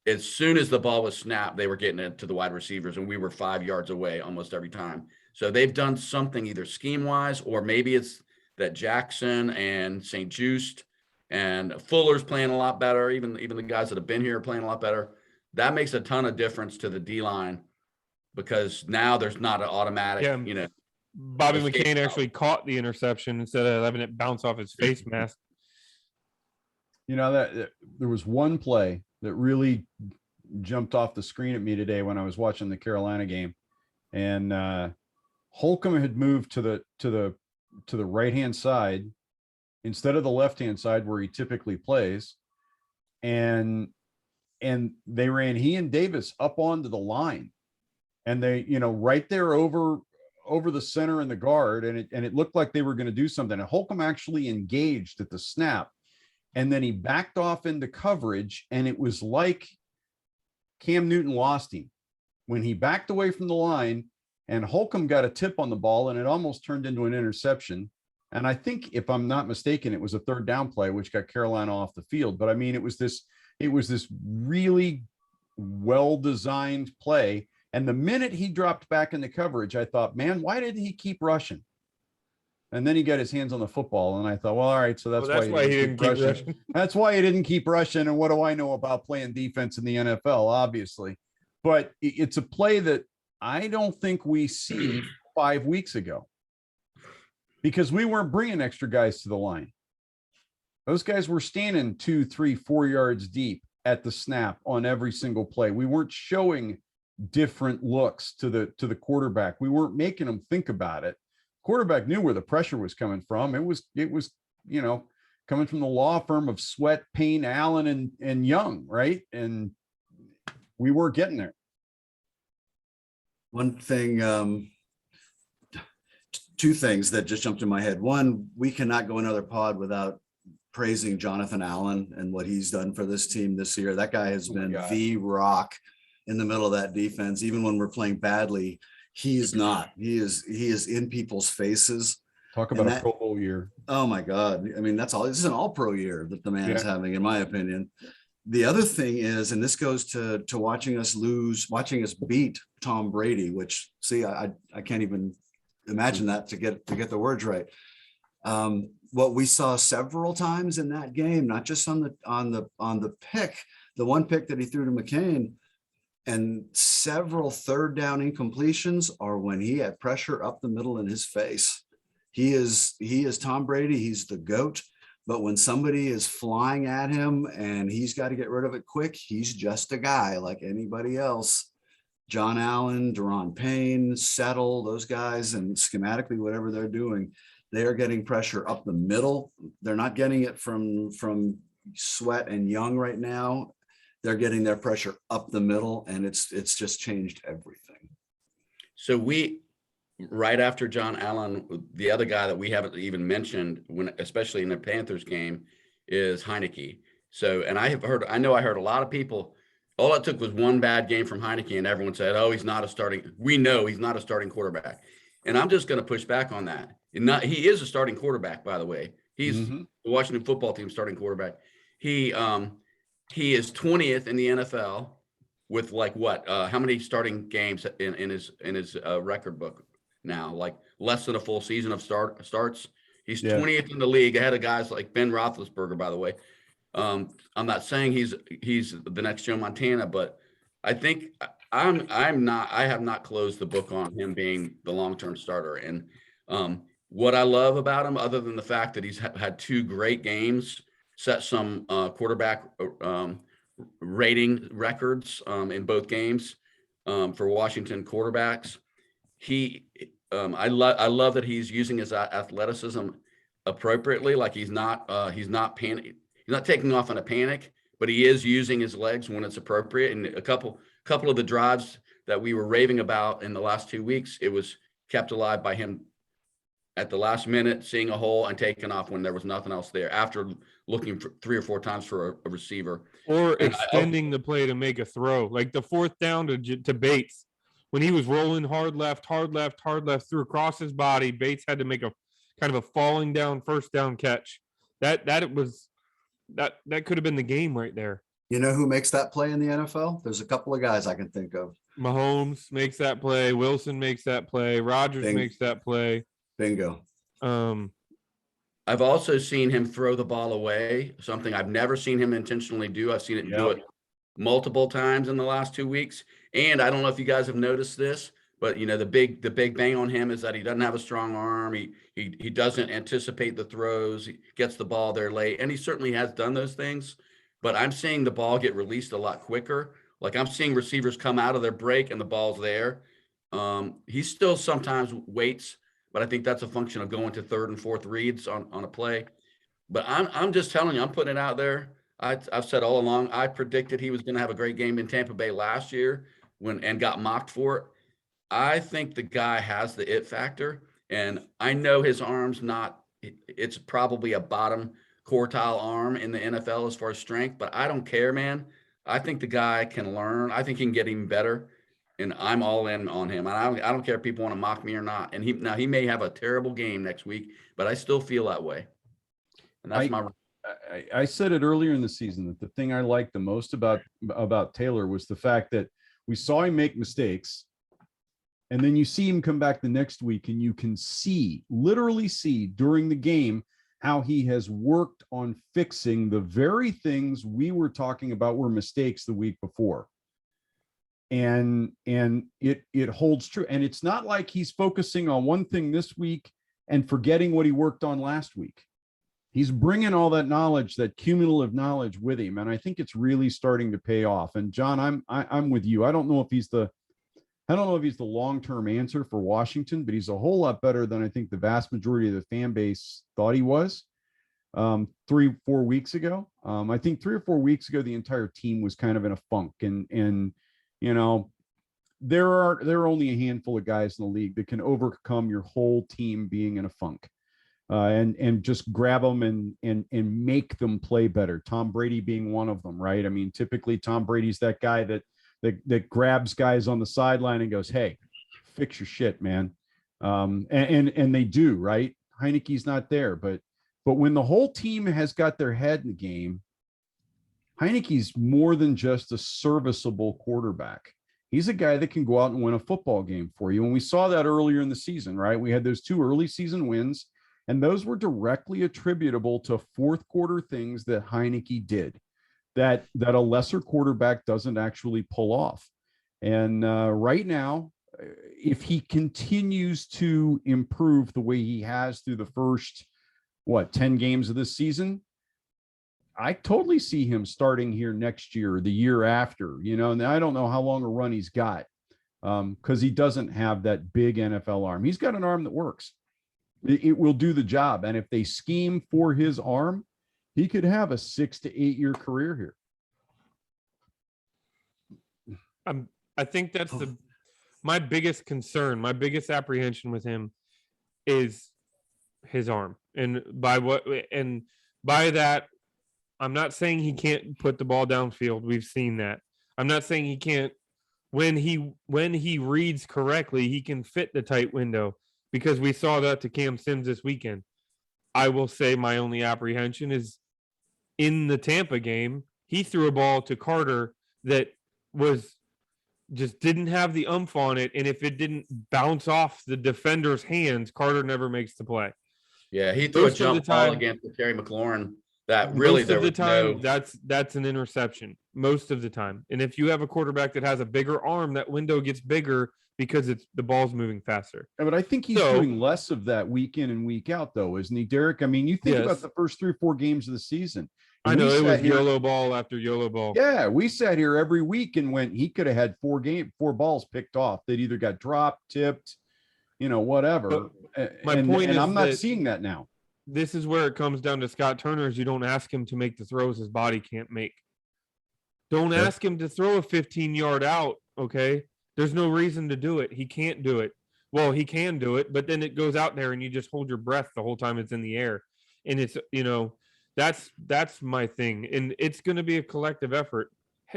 as soon as the ball was snapped, they were getting it to the wide receivers and we were 5 yards away almost every time. So they've done something either scheme wise, or maybe it's that Jackson and St. Just and Fuller's playing a lot better. Even the guys that have been here are playing a lot better. That makes a ton of difference to the D line, because now there's not an automatic, Yeah. Bobby escape McCain route. actually caught the interception instead of having it bounce off his face mask. You know, that there was one play that really jumped off the screen at me today when I was watching the Carolina game, and Holcomb had moved to the right-hand side instead of the left-hand side where he typically plays, and they ran he and Davis up onto the line, and they, you know, right there over the center and the guard, and it looked like they were going to do something. And Holcomb actually engaged at the snap, and then he backed off into coverage, and it was like Cam Newton lost him when he backed away from the line, and Holcomb got a tip on the ball, and it almost turned into an interception. And I think, if I'm not mistaken, it was a third down play, which got Carolina off the field. But I mean, it was this really well-designed play. And the minute he dropped back into coverage, I thought, man, why didn't he keep rushing? And then he got his hands on the football, and I thought, well, all right, so that's why he didn't keep rushing. That's why he didn't keep rushing. And what do I know about playing defense in the NFL, obviously? But it's a play that I don't think we see 5 weeks ago, because we weren't bringing extra guys to the line. Those guys were standing 2, 3, 4 yards deep at the snap on every single play. We weren't showing different looks to the quarterback. We weren't making them think about it. Quarterback knew where the pressure was coming from. It was, you know, coming from the law firm of Sweat, Payne, Allen, and Young, right? And we weren't getting there. One thing, two things that just jumped in my head. One, we cannot go another pod without praising Jonathan Allen and what he's done for this team this year. That guy has been the rock in the middle of that defense. Even when we're playing badly, he is not. He is in people's faces. Talk about a Pro Bowl year. Oh my God. I mean, this is an all-pro year that the man is having, in my opinion. The other thing is, and this goes to watching us beat Tom Brady, which, see, I can't even imagine that to get the words right. What we saw several times in that game, not just on the pick, the one pick that he threw to McCain, and several third down incompletions, are when he had pressure up the middle in his face. He is Tom Brady. He's the GOAT. But when somebody is flying at him and he's got to get rid of it quick, he's just a guy like anybody else. John Allen, Deron Payne, Settle, those guys, and schematically, whatever they're doing, they are getting pressure up the middle. They're not getting it from Sweat and Young right now. They're getting their pressure up the middle, and it's just changed everything. So right after John Allen, the other guy that we haven't even mentioned, especially in the Panthers game, is Heineke. So, and I know I heard a lot of people, all it took was one bad game from Heineke and everyone said, oh, we know he's not a starting quarterback. And I'm just going to push back on that. He is a starting quarterback, by the way. He's the Washington football team starting quarterback. He is 20th in the NFL with how many starting games in his record book now? Like less than a full season of starts. He's 20th in the league, ahead of guys like Ben Roethlisberger, by the way. I'm not saying he's the next Joe Montana, but I think I have not closed the book on him being the long-term starter. And what I love about him, other than the fact that he's had 2 great games, set some quarterback rating records in both games for Washington quarterbacks. I love that he's using his athleticism appropriately. Like he's not panic. He's not taking off in a panic, but he is using his legs when it's appropriate. And a couple of the drives that we were raving about in the last 2 weeks, it was kept alive by him at the last minute, seeing a hole and taking off when there was nothing else there after looking for 3 or 4 times for a receiver. Or extending the play to make a throw, like the 4th down to Bates. When he was rolling hard left, threw across his body, Bates had to make a kind of a falling down 1st down catch. That could have been the game right there. You know who makes that play in the NFL? There's a couple of guys I can think of. Mahomes makes that play. Wilson makes that play. Rodgers makes that play. Bingo. I've also seen him throw the ball away, something I've never seen him intentionally do. I've seen it do it multiple times in the last 2 weeks. And I don't know if you guys have noticed this, but the big bang on him is that he doesn't have a strong arm. He doesn't anticipate the throws. He gets the ball there late, and he certainly has done those things. But I'm seeing the ball get released a lot quicker. Like I'm seeing receivers come out of their break and the ball's there. He still sometimes waits, but I think that's a function of going to 3rd and 4th reads on a play. But I'm just telling you, I'm putting it out there. I've said all along, I predicted he was going to have a great game in Tampa Bay last year and got mocked for it. I think the guy has the it factor, and I know his arm's it's probably a bottom quartile arm in the NFL as far as strength, but I don't care, man. I think the guy can learn. I think he can get even better, and I'm all in on him. And I don't care if people want to mock me or not. And he may have a terrible game next week, but I still feel that way. And that's I said it earlier in the season that the thing I liked the most about Taylor was the fact that we saw him make mistakes, and then you see him come back the next week and you can literally see during the game how he has worked on fixing the very things we were talking about were mistakes the week before. And it holds true. And it's not like he's focusing on one thing this week and forgetting what he worked on last week. He's bringing all that knowledge, that cumulative knowledge with him. And I think it's really starting to pay off. And John, I'm with you. I don't know if he's the long-term answer for Washington, but he's a whole lot better than I think the vast majority of the fan base thought he was 3-4 weeks ago. I think 3 or 4 weeks ago, the entire team was kind of in a funk, and there are only a handful of guys in the league that can overcome your whole team being in a funk. And just grab them and make them play better. Tom Brady being one of them, right? I mean, typically Tom Brady's that guy that grabs guys on the sideline and goes, "Hey, fix your shit, man." And they do, right? Heineke's not there, but when the whole team has got their head in the game, Heineke's more than just a serviceable quarterback. He's a guy that can go out and win a football game for you. And we saw that earlier in the season, right? We had those 2 early season wins, and those were directly attributable to 4th quarter things that Heineke did that a lesser quarterback doesn't actually pull off. And right now, if he continues to improve the way he has through the first 10 games of this season. I totally see him starting here next year, or the year after, and I don't know how long a run he's got, because he doesn't have that big NFL arm. He's got an arm that works. It will do the job. And if they scheme for his arm, he could have a 6 to 8 year career here. I think that's my biggest concern, my biggest apprehension with him is his arm. And by that, I'm not saying he can't put the ball downfield. We've seen that. I'm not saying he can't, when he reads correctly, he can fit the tight window, because we saw that to Cam Sims this weekend. I will say my only apprehension is in the Tampa game, he threw a ball to Carter that just didn't have the oomph on it. And if it didn't bounce off the defender's hands, Carter never makes the play. Yeah, he threw a jump ball against Terry McLaurin that really most of the time that's an interception most of the time. And if you have a quarterback that has a bigger arm, that window gets bigger because the ball's moving faster. Yeah, but I think he's doing less of that week in and week out, though, isn't he, Derek? I mean, you think about the first 3 or 4 games of the season. I know it was YOLO ball after YOLO ball. Yeah, we sat here every week and went, he could have had 4 balls picked off that either got dropped, tipped, whatever. My point is, I'm not seeing that now. This is where it comes down to Scott Turner, is you don't ask him to make the throws his body can't make. Don't ask him to throw a 15-yard out, okay? There's no reason to do it. He can't do it. Well, he can do it, but then it goes out there and you just hold your breath the whole time it's in the air. And it's, that's my thing. And it's going to be a collective effort.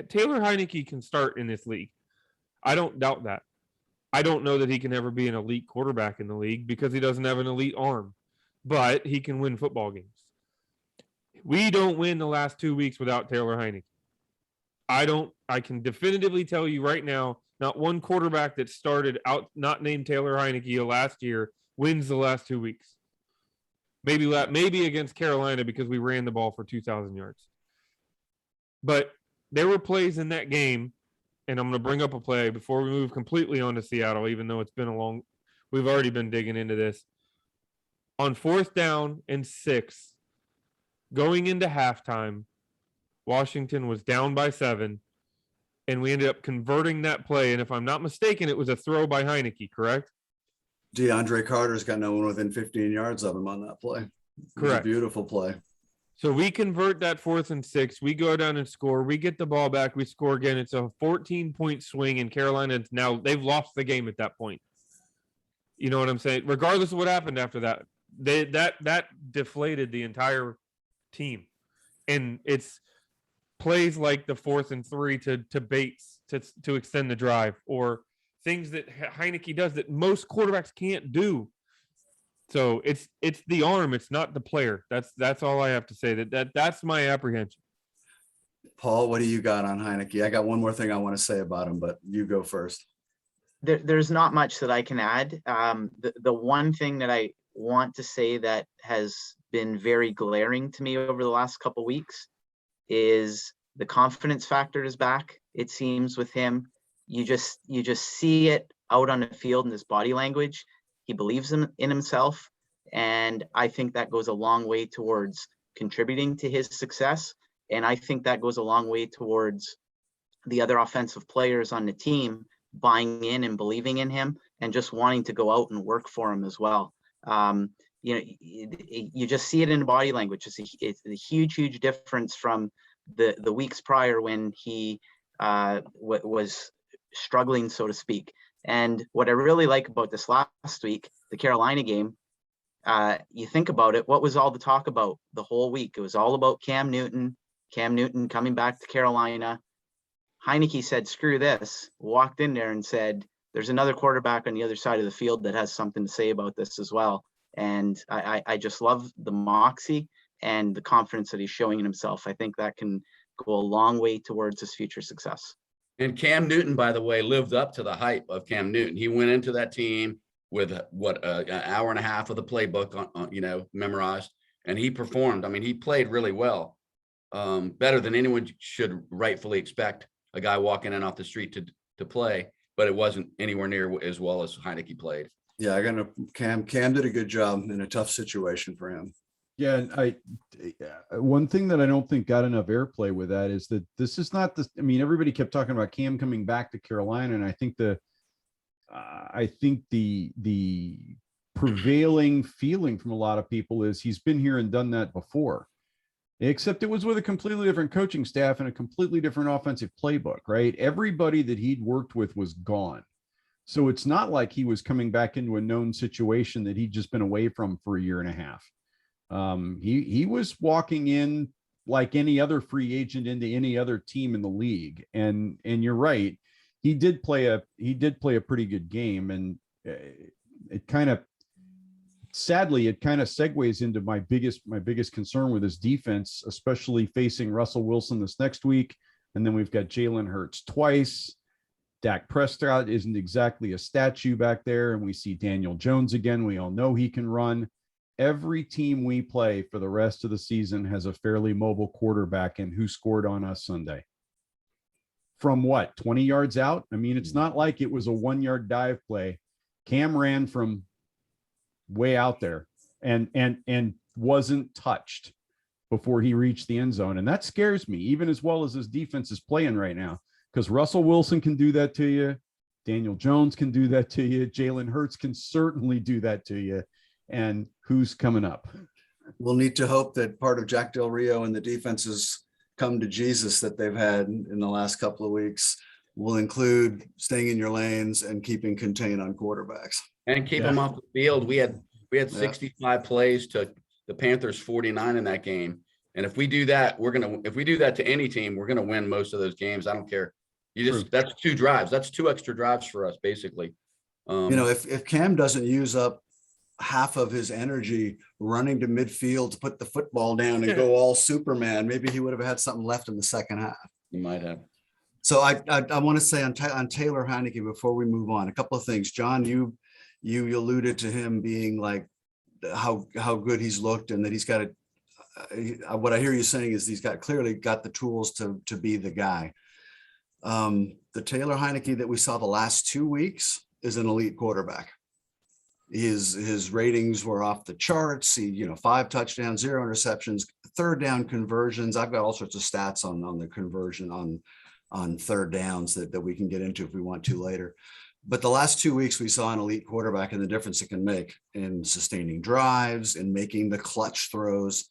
Taylor Heineke can start in this league. I don't doubt that. I don't know that he can ever be an elite quarterback in the league because he doesn't have an elite arm, but he can win football games. We don't win the last 2 weeks without Taylor Heineke. I can definitively tell you right now, not one quarterback that started out not named Taylor Heineke last year wins the last 2 weeks. Maybe against Carolina because we ran the ball for 2,000 yards. But there were plays in that game, and I'm going to bring up a play before we move completely on to Seattle, even though we've already been digging into this. On 4th down and 6, going into halftime, Washington was down by 7, and we ended up converting that play. And if I'm not mistaken, it was a throw by Heineke, correct? DeAndre Carter's got no one within 15 yards of him on that play. Correct. Beautiful play. So we convert that 4th and 6. We go down and score. We get the ball back. We score again. It's a 14-point swing, and Carolina they've lost the game at that point. You know what I'm saying? Regardless of what happened after that, that deflated the entire team. And it's plays like the 4th and 3 to Bates to extend the drive, or things that Heineke does that most quarterbacks can't do. So it's the arm, it's not the player. That's all I have to say. That's my apprehension. Paul, what do you got on Heineke? I got one more thing I want to say about him, but you go first. There's not much that I can add. The one thing that I want to say that has been very glaring to me over the last couple of weeks is the confidence factor is back. It seems with him, you just see it out on the field in his body language. He believes in himself, and I think that goes a long way towards contributing to his success. And I think that goes a long way towards the other offensive players on the team buying in and believing in him and just wanting to go out and work for him as well. You just see it in the body language. It's a huge difference from the weeks prior when he was struggling, so to speak. And what I really like about this last week, the Carolina game, you think about it, what was all the talk about the whole week? It was all about Cam Newton coming back to Carolina. Heineke said, screw this, walked in there and said, there's another quarterback on the other side of the field that has something to say about this as well. And I just love the moxie and the confidence that he's showing in himself. I think that can go a long way towards his future success. And Cam Newton, by the way, lived up to the hype of Cam Newton. He went into that team with an hour and a half of the playbook on memorized, and he performed. I mean, he played really well, better than anyone should rightfully expect a guy walking in off the street to play. But it wasn't anywhere near as well as Heineke played. Yeah, Cam did a good job in a tough situation for him. Yeah, and one thing that I don't think got enough airplay with that is that this is not the. I mean, everybody kept talking about Cam coming back to Carolina, and I think the prevailing feeling from a lot of people is he's been here and done that before, except it was with a completely different coaching staff and a completely different offensive playbook, right? Everybody that he'd worked with was gone. So it's not like he was coming back into a known situation that he'd just been away from for a year and a half. He was walking in like any other free agent into any other team in the league. And you're right. He did play a pretty good game. And it kind of, sadly, it kind of segues into my biggest concern with his defense, especially facing Russell Wilson this next week. And then we've got Jalen Hurts twice. Dak Prescott isn't exactly a statue back there. And we see Daniel Jones again. We all know he can run. Every team we play for the rest of the season has a fairly mobile quarterback. And who scored on us Sunday? From what, 20 yards out? I mean, it's not like it was a 1-yard dive play. Cam ran from way out there and wasn't touched before he reached the end zone. And that scares me, even as well as his defense is playing right now, because Russell Wilson can do that to you. Daniel Jones can do that to you. Jalen Hurts can certainly do that to you. And who's coming up? We'll need to hope that part of Jack Del Rio and the defenses come to Jesus that they've had in the last couple of weeks will include staying in your lanes and keeping contain on quarterbacks. And keep them off the field. We had 65 plays to the Panthers 49 in that game. And if we do that, if we do that to any team, we're gonna win most of those games. I don't care. That's 2 drives. That's 2 extra drives for us, basically. If Cam doesn't use up half of his energy running to midfield to put the football down and go all Superman, maybe he would have had something left in the second half. You might have. So I want to say on Taylor Heineke before we move on, a couple of things. John, you alluded to him being like how good he's looked and that he's got what I hear you saying is he's clearly got the tools to be the guy. The Taylor Heineke that we saw the last 2 weeks is an elite quarterback. His ratings were off the charts. He, 5 touchdowns, 0 interceptions, third down conversions. I've got all sorts of stats on the conversion on third downs that we can get into if we want to later. But the last 2 weeks we saw an elite quarterback and the difference it can make in sustaining drives and making the clutch throws.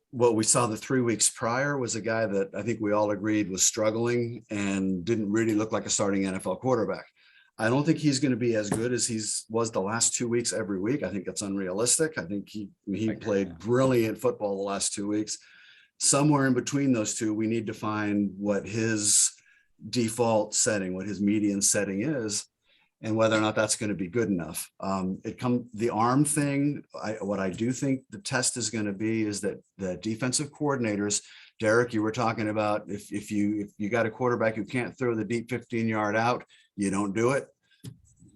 What we saw the 3 weeks prior was a guy that I think we all agreed was struggling and didn't really look like a starting NFL quarterback. I don't think he's going to be as good as he was the last 2 weeks every week. I think that's unrealistic. I think he played brilliant football the last 2 weeks. Somewhere in between those two, we need to find what his default setting, what his median setting is, and whether or not that's going to be good enough. The arm thing, what I do think the test is going to be is that the defensive coordinators, Derek, you were talking about if you got a quarterback who can't throw the deep 15-yard out, you don't do it.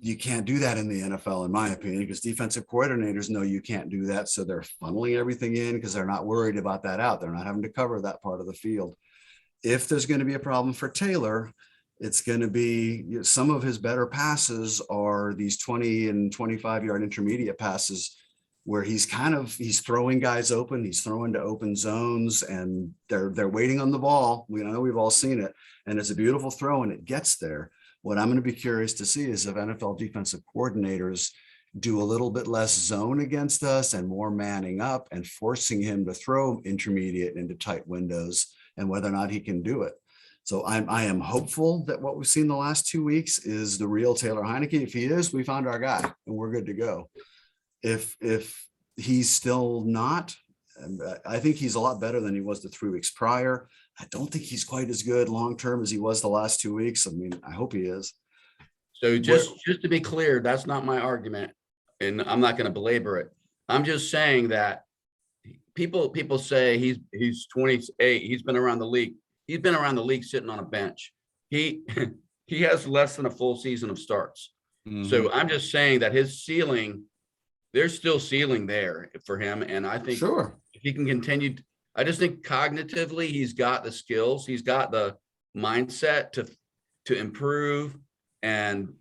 You can't do that in the NFL, in my opinion, because defensive coordinators know you can't do that. So they're funneling everything in because they're not worried about that out. They're not having to cover that part of the field. If there's going to be a problem for Taylor, it's going to be some of his better passes are these 20 and 25-yard intermediate passes where he's throwing guys open. He's throwing to open zones and they're waiting on the ball. We know we've all seen it, and it's a beautiful throw and it gets there. What I'm going to be curious to see is if NFL defensive coordinators do a little bit less zone against us and more manning up and forcing him to throw intermediate into tight windows, and whether or not he can do it. So I am hopeful that what we've seen the last 2 weeks is the real Taylor Heineke. If he is, we found our guy and we're good to go. If he's still not, I think he's a lot better than he was the 3 weeks prior. I don't think he's quite as good long-term as he was the last 2 weeks. I mean, I hope he is. So just to be clear, that's not my argument, and I'm not going to belabor it. I'm just saying that people say he's 28. He's been around the league. He's been around the league sitting on a bench. He has less than a full season of starts. Mm-hmm. So I'm just saying that his ceiling, there's still ceiling there for him. And I think if he can continue, I just think cognitively, he's got the skills, he's got the mindset to improve. And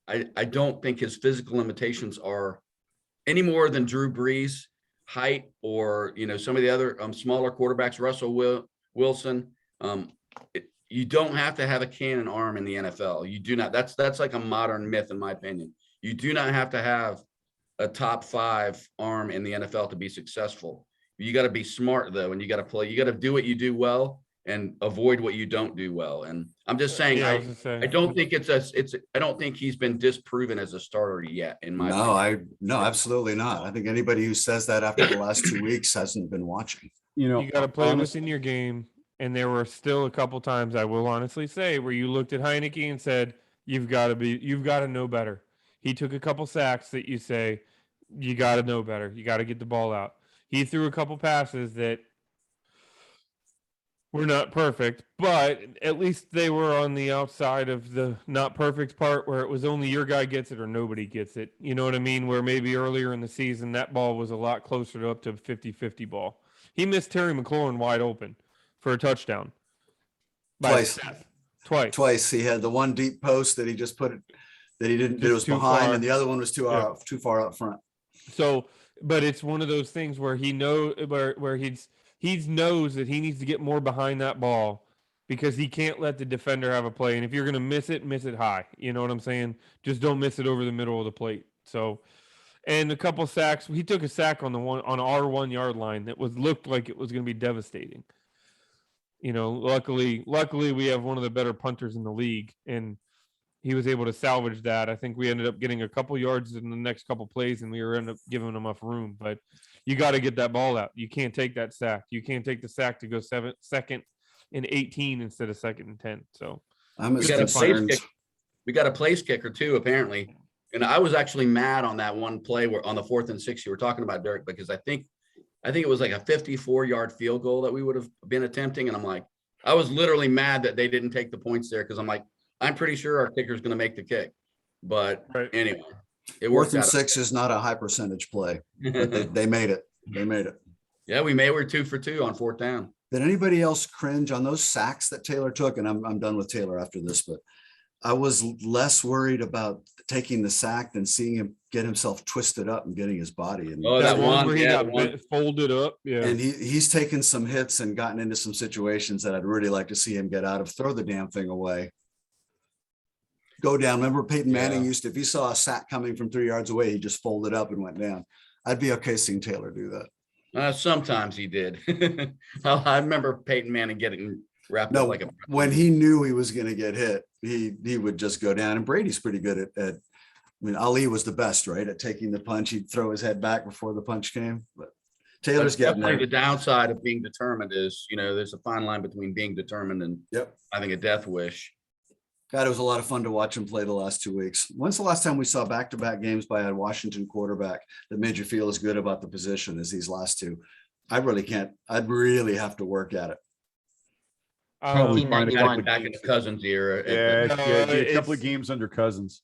I don't think his physical limitations are any more than Drew Brees. height or, some of the other smaller quarterbacks, Wilson, you don't have to have a cannon arm in the NFL. You do not. That's like a modern myth, in my opinion. You do not have to have a top 5 arm in the NFL to be successful. You got to be smart though, and you got to play. You got to do what you do well and avoid what you don't do well. And I'm just saying, Yeah, I was gonna say. I don't think I don't think he's been disproven as a starter yet. In my opinion. No, absolutely not. I think anybody who says that after the last 2 weeks hasn't been watching. You got to play within your game. And there were still a couple times, I will honestly say, where you looked at Heineke and said, you've got to know better. He took a couple sacks that you say, you got to know better. You got to get the ball out. He threw a couple passes that were not perfect, but at least they were on the outside of the not perfect part where it was only your guy gets it or nobody gets it. You know what I mean? Where maybe earlier in the season, that ball was a lot closer to up to 50-50 ball. He missed Terry McLaurin wide open for a touchdown. Twice. He had the one deep post that he just put it, that he didn't, Just it was too behind, far. and the other one was too far up front. So, but it's one of those things where he knows where he knows that he needs to get more behind that ball because he can't let the defender have a play. And if you're going to miss it high. You know what I'm saying? Just don't miss it over the middle of the plate. So, and a couple sacks. He took a sack on our 1 yard line that looked like it was going to be devastating. Luckily we have one of the better punters in the league, and he was able to salvage that. I think we ended up getting a couple yards in the next couple plays, and we ended up giving him enough room. But you got to get that ball out. You can't take that sack. You can't take the sack to go second and 18 instead of second and 10. So I'm we as got a place concerned. kicker. We got a place kicker too, apparently. And I was actually mad on that one play where on the 4th and 6 you were talking about, Dirk, because I think it was like a 54-yard field goal that we would have been attempting. And I'm like, I was literally mad that they didn't take the points there because I'm like, I'm pretty sure our kicker's going to make the kick. But anyway, it worked 4th and out. 6 is not a high percentage play, but they made it. They made it. Yeah, we're 2 for 2 on 4th down. Did anybody else cringe on those sacks that Taylor took? And I'm done with Taylor after this, but I was less worried about taking the sack than seeing him get himself twisted up and getting his body. And Oh, that one one where he yeah, got folded up. Yeah. and he's taken some hits and gotten into some situations that I'd really like to see him get out of. Throw the damn thing away. Go down. Remember Peyton Manning used to, if he saw a sack coming from 3 yards away, he just folded up and went down. I'd be okay seeing Taylor do that. Sometimes he did. I remember Peyton Manning getting wrapped up like a. When he knew he was going to get hit, he would just go down. And Brady's pretty good at I mean, Ali was the best, right, at taking the punch. He'd throw his head back before the punch came. But Taylor's getting there. The downside of being determined is, there's a fine line between being determined and having a death wish. God, it was a lot of fun to watch him play the last 2 weeks. When's the last time we saw back-to-back games by a Washington quarterback that made you feel as good about the position as these last two? I really can't. I'd really have to work at it. Probably find a 1991. couple Back in the Cousins era. a couple of games under Cousins.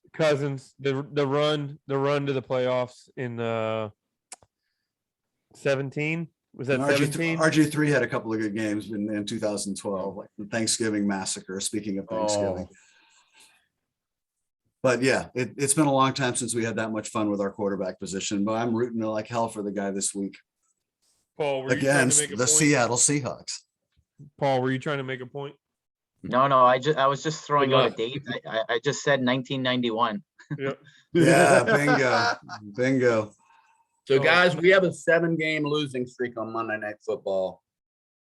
The run to the playoffs in 17. Was that 17? RG3 had a couple of good games in 2012, like the Thanksgiving massacre. Speaking of Thanksgiving. But yeah, it's been a long time since we had that much fun with our quarterback position, but I'm rooting like hell for the guy this week Paul, were you trying to against make a the point? Seattle Seahawks. Paul, were you trying to make a point? No, I was just throwing Good out a luck. date. I just said 1991. Yep. Yeah, bingo. So guys, we have a 7-game losing streak on Monday Night Football.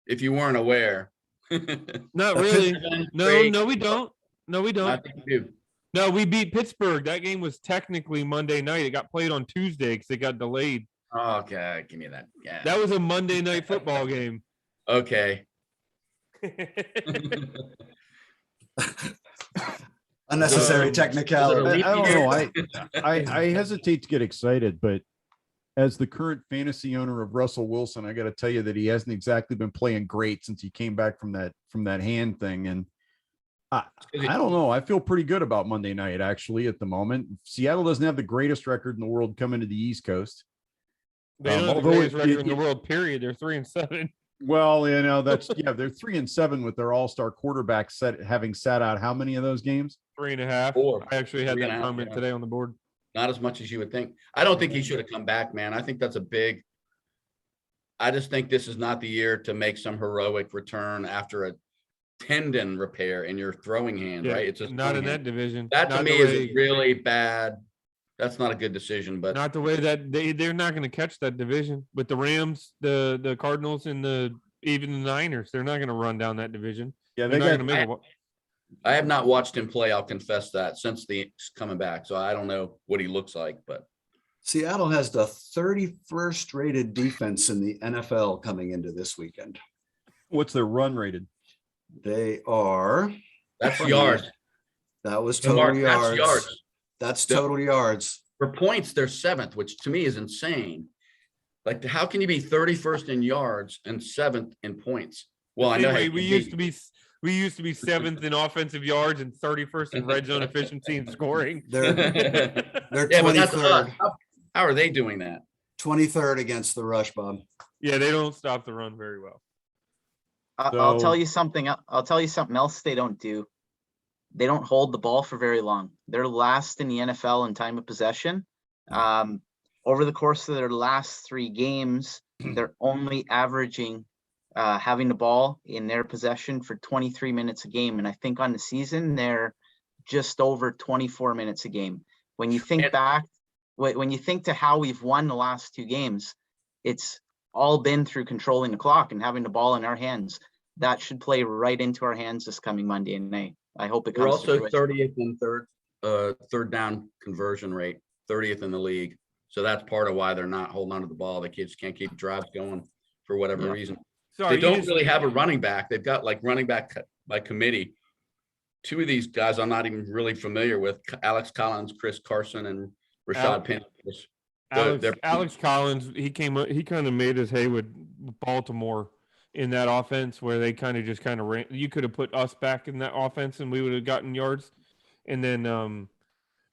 If you weren't aware. Not really. No, we don't. No, we I don't. think you do. No, we beat Pittsburgh. That game was technically Monday night. It got played on Tuesday because it got delayed. Okay, give me that. Yeah. That was a Monday night football game. Okay. Unnecessary technicality. I don't know. I hesitate to get excited, but as the current fantasy owner of Russell Wilson, I got to tell you that he hasn't exactly been playing great since he came back from that hand thing. And I don't know. I feel pretty good about Monday night, actually, at the moment. Seattle doesn't have the greatest record in the world coming to the East Coast. They don't have the although greatest it- record it- in the world, period. They're 3-7. Well, that's they're 3-7 with their all-star quarterback having sat out how many of those games? 3.5. 4. I actually had that 3.5, comment yeah. today on the board. Not as much as you would think. I don't think he should have come back, man. I think that's a big I just think this is not the year to make some heroic return after a tendon repair in your throwing hand, Yeah, right? It's just not in that division. that to Not me the is way- really bad. That's not a good decision, but not the way that they're not going to catch that division with the Rams, the Cardinals, and even the Niners. They're not going to run down that division. Yeah, They're they not got going to make I have not watched him play. I'll confess that since the coming back. So I don't know what he looks like, but Seattle has the 31st rated defense in the NFL coming into this weekend. what's their run rated? They are, that's yards. that was So, Mark, total that's yards. yards. That's The- total yards. For points, they're 7th, which to me is insane. Like, how can you be 31st in yards and 7th in points? Well, I know how you we can used to be 7th in offensive yards and 31st in red zone efficiency and scoring. They're Yeah, but that's 23rd. how are they doing that? 23rd against the rush, Bob. Yeah, they don't stop the run very well. I'll tell So- you something. I'll tell you something else they don't do. They don't hold the ball for very long. They're last in the NFL in time of possession. Over the course of their last 3 games, they're only averaging having the ball in their possession for 23 minutes a game. And I think on the season, they're just over 24 minutes a game. When you think And- back, when you think to how we've won the last 2 games, it's all been through controlling the clock and having the ball in our hands. That should play right into our hands this coming Monday night. I hope it We're comes to also fruition. 30th in third down conversion rate, 30th in the league. So that's part of why they're not holding on to the ball. The kids can't keep drives going for whatever Yeah. reason. So They don't really have a running back. They've got like running back by committee. 2 of these guys I'm not even really familiar with, Alex Collins, Chris Carson, and Rashad Penny. Alex Collins. He kind of made his hay with Baltimore in that offense where they kind of ran. You could have put us back in that offense and we would have gotten yards. And then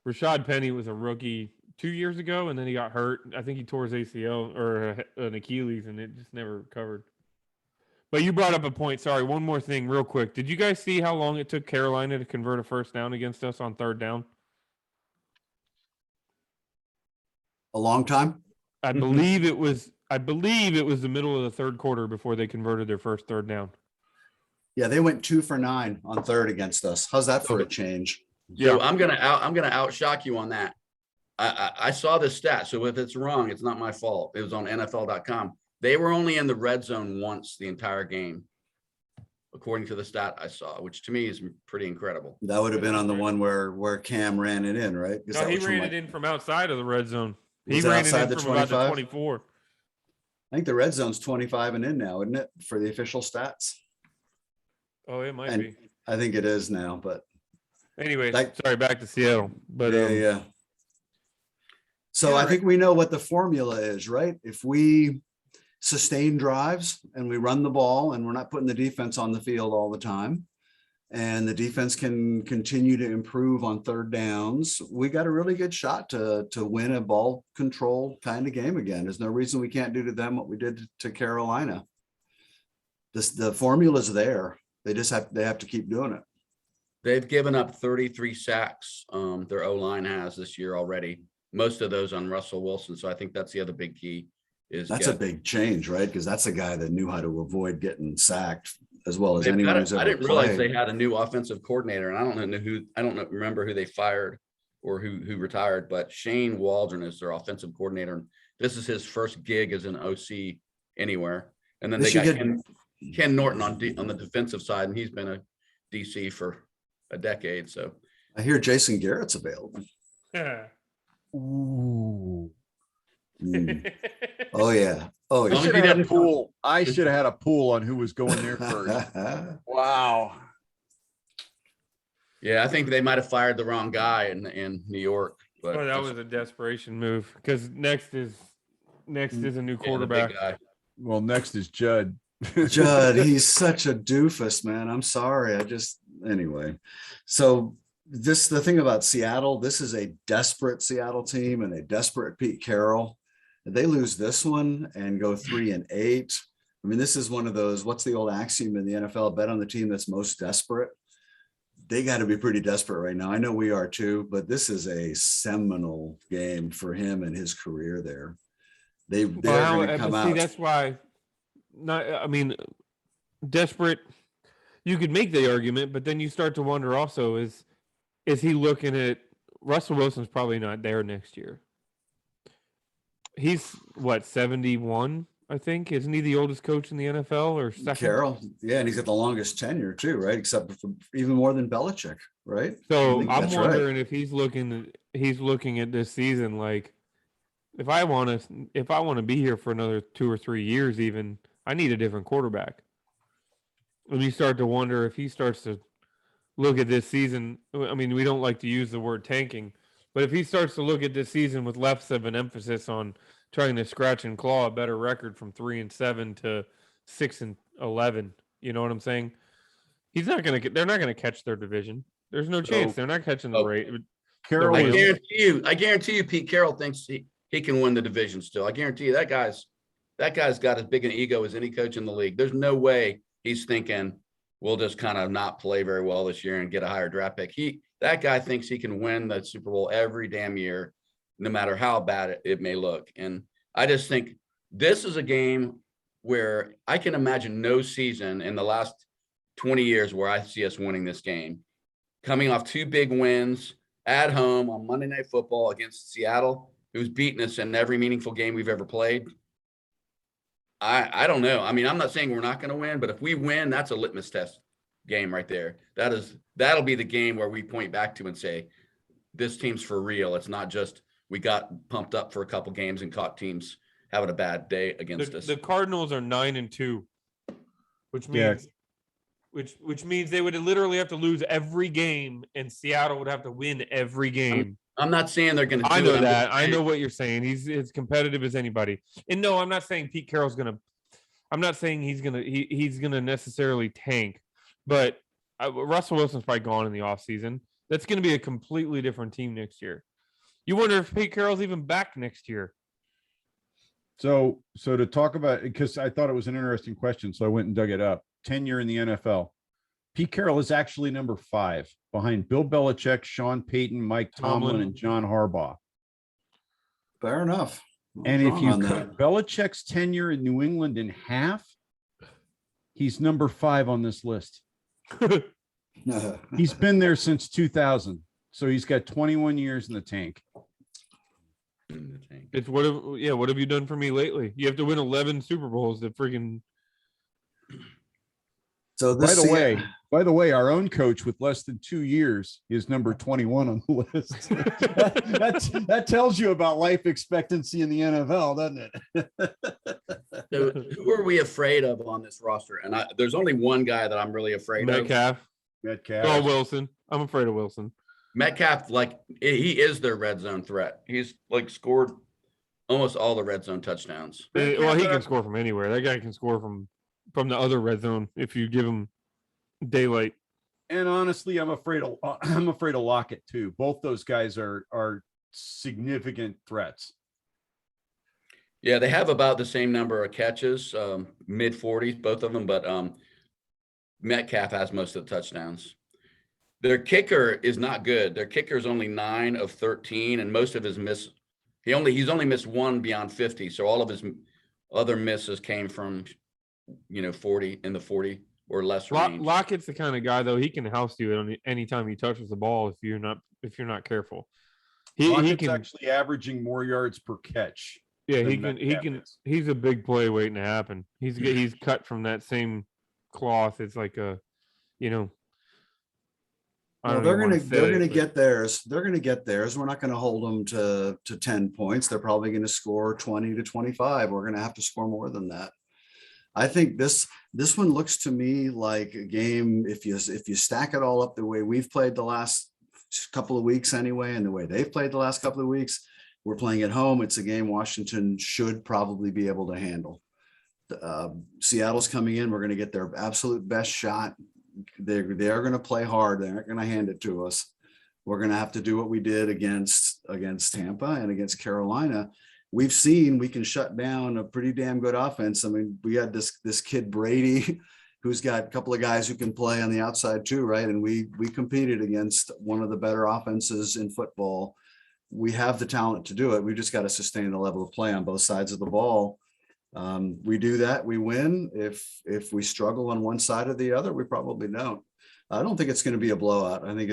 Rashad Penny was a rookie 2 years ago, and then he got hurt. I think he tore his ACL or an Achilles, and it just never recovered. But you brought up a point. Sorry, one more thing real quick. Did you guys see how long it took Carolina to convert a first down against us on 3rd down? A long time. I believe it was the middle of the 3rd quarter before they converted their first 3rd down. Yeah, they went 2 for 9 on 3rd against us. How's that for a change? So I'm gonna outshock you on that. I saw this stat, so if it's wrong, it's not my fault. It was on NFL.com. They were only in the red zone once the entire game, according to the stat I saw, which to me is pretty incredible. That would have been on the one where Cam ran it in, right? 'Cause No, that he was from, ran like, it in from outside of the red zone. He Was it ran it outside in the from about the 25? 24. I think the red zone's 25 and in now, isn't it, for the official stats? Oh, it might And be. I think it is now, but Anyways, Like- sorry, back to Seattle. But yeah. So I think we know what the formula is, right? If we sustain drives and we run the ball and we're not putting the defense on the field all the time, and the defense can continue to improve on 3rd downs, we got a really good shot to win a ball control kind of game again. There's no reason we can't do to them what we did to Carolina. The formula's there. They have to keep doing it. They've given up 33 sacks. Their O-line has this year already. Most of those on Russell Wilson. So I think that's the other big key. That's a big change, right? Because that's a guy that knew how to avoid getting sacked as well as They've anyone got who's it. ever I didn't realize played. they had a new offensive coordinator, and I don't remember who they fired or who retired, but Shane Waldron is their offensive coordinator. And this is his first gig as an OC anywhere. And then They they got should Ken Norton on the defensive side, and he's been a DC for a decade. So I hear Jason Garrett's available. Ooh. Mm. Oh yeah. Oh I As long yeah. as should he have had a doesn't- pool. I should have had a pool on who was going there first. Wow. yeah, I think they might have fired the wrong guy in New York. But Well, that was a desperation move because next is a new yeah, the big quarterback. guy. Well, next is Judd. Judd, he's such a doofus, man. I'm sorry. Anyway. So the thing about Seattle, this is a desperate Seattle team and a desperate Pete Carroll. If they lose this one and go 3-8, I mean, this is one of those, what's the old axiom in the NFL? Bet on the team that's most desperate. They got to be pretty desperate right now. I know we are too, but this is a seminal game for him and his career there. They're going to come out. That's why not, I mean, desperate. You could make the argument, but then you start to wonder also, is he looking at Russell Wilson's probably not there next year. He's what, 71, I think? Isn't he the oldest coach in the NFL or second? Carroll, yeah, and he's got the longest tenure too, right? Except for even more than Belichick, right? I So think I'm that's right. wondering if he's looking at this season like, if I want to be here for another 2 or 3 years, even, I need a different quarterback. And you start to wonder if he starts to look at this season. I mean, we don't like to use the word tanking, but if he starts to look at this season with less of an emphasis on trying to scratch and claw a better record from 3-7 to 6-11, you know what I'm saying? They're not going to catch their division. There's no chance. They're not catching the rate. Carroll I was, guarantee you, Pete Carroll thinks he can win the division still. I guarantee you that guy's got as big an ego as any coach in the league. There's no way he's thinking we'll just kind of not play very well this year and get a higher draft pick. That guy thinks he can win the Super Bowl every damn year, no matter how bad it may look. And I just think this is a game where I can imagine no season in the last 20 years where I see us winning this game. Coming off 2 big wins at home on Monday Night Football against Seattle, who's beaten us in every meaningful game we've ever played. I don't know. I mean, I'm not saying we're not going to win, but if we win, that's a litmus test game right there. That'll be the game where we point back to and say, this team's for real. It's not just we got pumped up for a couple games and caught teams having a bad day against us. The Cardinals are 9-2, which means which means they would literally have to lose every game, and Seattle would have to win every game. I'm not saying they're going to. I know that. I know what you're saying. He's as competitive as anybody. And no, I'm not saying Pete Carroll's going to. I'm not saying he's going to necessarily tank, but Russell Wilson's probably gone in the offseason. That's going to be a completely different team next year. You wonder if Pete Carroll's even back next year. So to talk about, because I thought it was an interesting question, so I went and dug it up. Tenure in the NFL. Pete Carroll is actually number 5 behind Bill Belichick, Sean Payton, Mike Tomlin, and John Harbaugh. Fair enough. And if you cut Belichick's tenure in New England in half, he's number 5 on this list. He's been there since 2000. So he's got 21 years in the tank. It's what have you done for me lately? You have to win 11 Super Bowls to freaking. So by the way, our own coach with less than 2 years is number 21 on the list. that tells you about life expectancy in the NFL, doesn't it? So who are we afraid of on this roster? And there's only one guy that I'm really afraid of. Metcalf. Oh, Wilson. I'm afraid of Wilson. Metcalf, he is their red zone threat. He's scored almost all the red zone touchdowns. Well, he can score from anywhere. That guy can score from the other red zone if you give him daylight. And honestly, I'm afraid of Lockett too. Both those guys are significant threats. Yeah, they have about the same number of catches, mid 40s, both of them, but Metcalf has most of the touchdowns. Their kicker is not good. Their kicker is only 9 of 13, and most of his miss. He's only missed 1 beyond 50. So all of his other misses came from, 40 in the 40 or less range. Lockett's the kind of guy though. He can house you anytime he touches the ball if you're not careful. Lockett's actually averaging more yards per catch. Yeah, he can. He's a big play waiting to happen. He's cut from that same cloth. It's like a, they're gonna get theirs. They're gonna get theirs. We're not gonna hold them to 10 points. They're probably gonna score 20 to 25. We're gonna have to score more than that. I think this one looks to me like a game. If you stack it all up the way we've played the last couple of weeks anyway, and the way they've played the last couple of weeks, we're playing at home. It's a game Washington should probably be able to handle. Seattle's coming in. We're going to get their absolute best shot. They're going to play hard. They're not going to hand it to us. We're going to have to do what we did against Tampa and against Carolina. We've seen we can shut down a pretty damn good offense. I mean, we had this kid Brady, who's got a couple of guys who can play on the outside too, right? And we competed against one of the better offenses in football. We have the talent to do it. We just got to sustain the level of play on both sides of the ball. We do that, we win. If we struggle on one side or the other, we probably don't. I don't think it's going to be a blowout. I think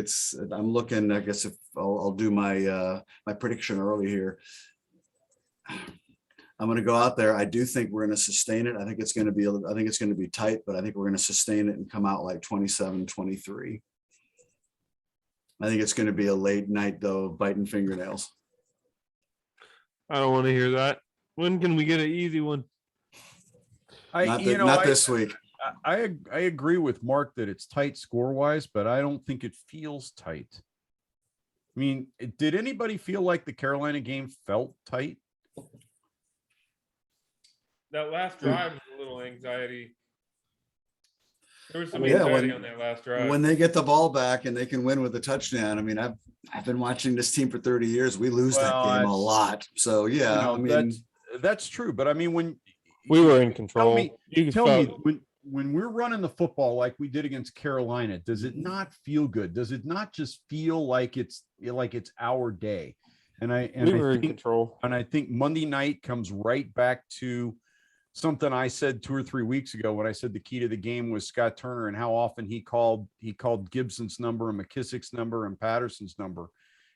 I'm looking, I guess if I'll do my prediction early here. I'm going to go out there. I do think we're going to sustain it. I think it's going to be tight, but I think we're going to sustain it and come out like 27-23. I think it's going to be a late night though, biting fingernails. I don't want to hear that. When can we get an easy one? Not this week. I agree with Mark that it's tight score wise, but I don't think it feels tight. I mean, did anybody feel like the Carolina game felt tight? That last drive was a little anxiety. There was some Yeah, anxiety on that last drive. When they get the ball back and they can win with a touchdown. I mean, I've been watching this team for 30 years. We lose that game a lot. So yeah, I mean, that's true. But I mean, when we were in control, tell me when we're running the football like we did against Carolina, does it not feel good? Does it not just feel like it's our day? We were in control. And I think Monday night comes right back to something I said 2 or 3 weeks ago when I said the key to the game was Scott Turner and how often he called Gibson's number and McKissick's number and Patterson's number.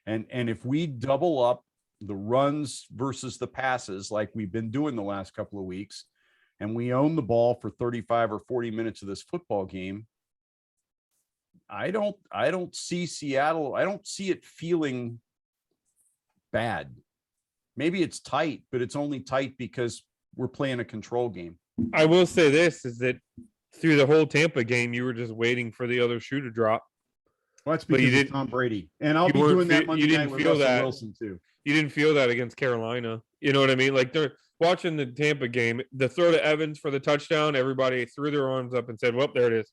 And if we double up the runs versus the passes like we've been doing the last couple of weeks, and we own the ball for 35 or 40 minutes of this football game, I don't see Seattle. I don't see it feeling bad. Maybe it's tight, but it's only tight because we're playing a control game. I will say this is that through the whole Tampa game, you were just waiting for the other shoe to drop. Well, that's because of Tom Brady. And I'll be doing that Monday night with Russell Wilson too. You didn't feel that against Carolina. You know what I mean? Like they're watching the Tampa game, the throw to Evans for the touchdown, everybody threw their arms up and said, well, there it is.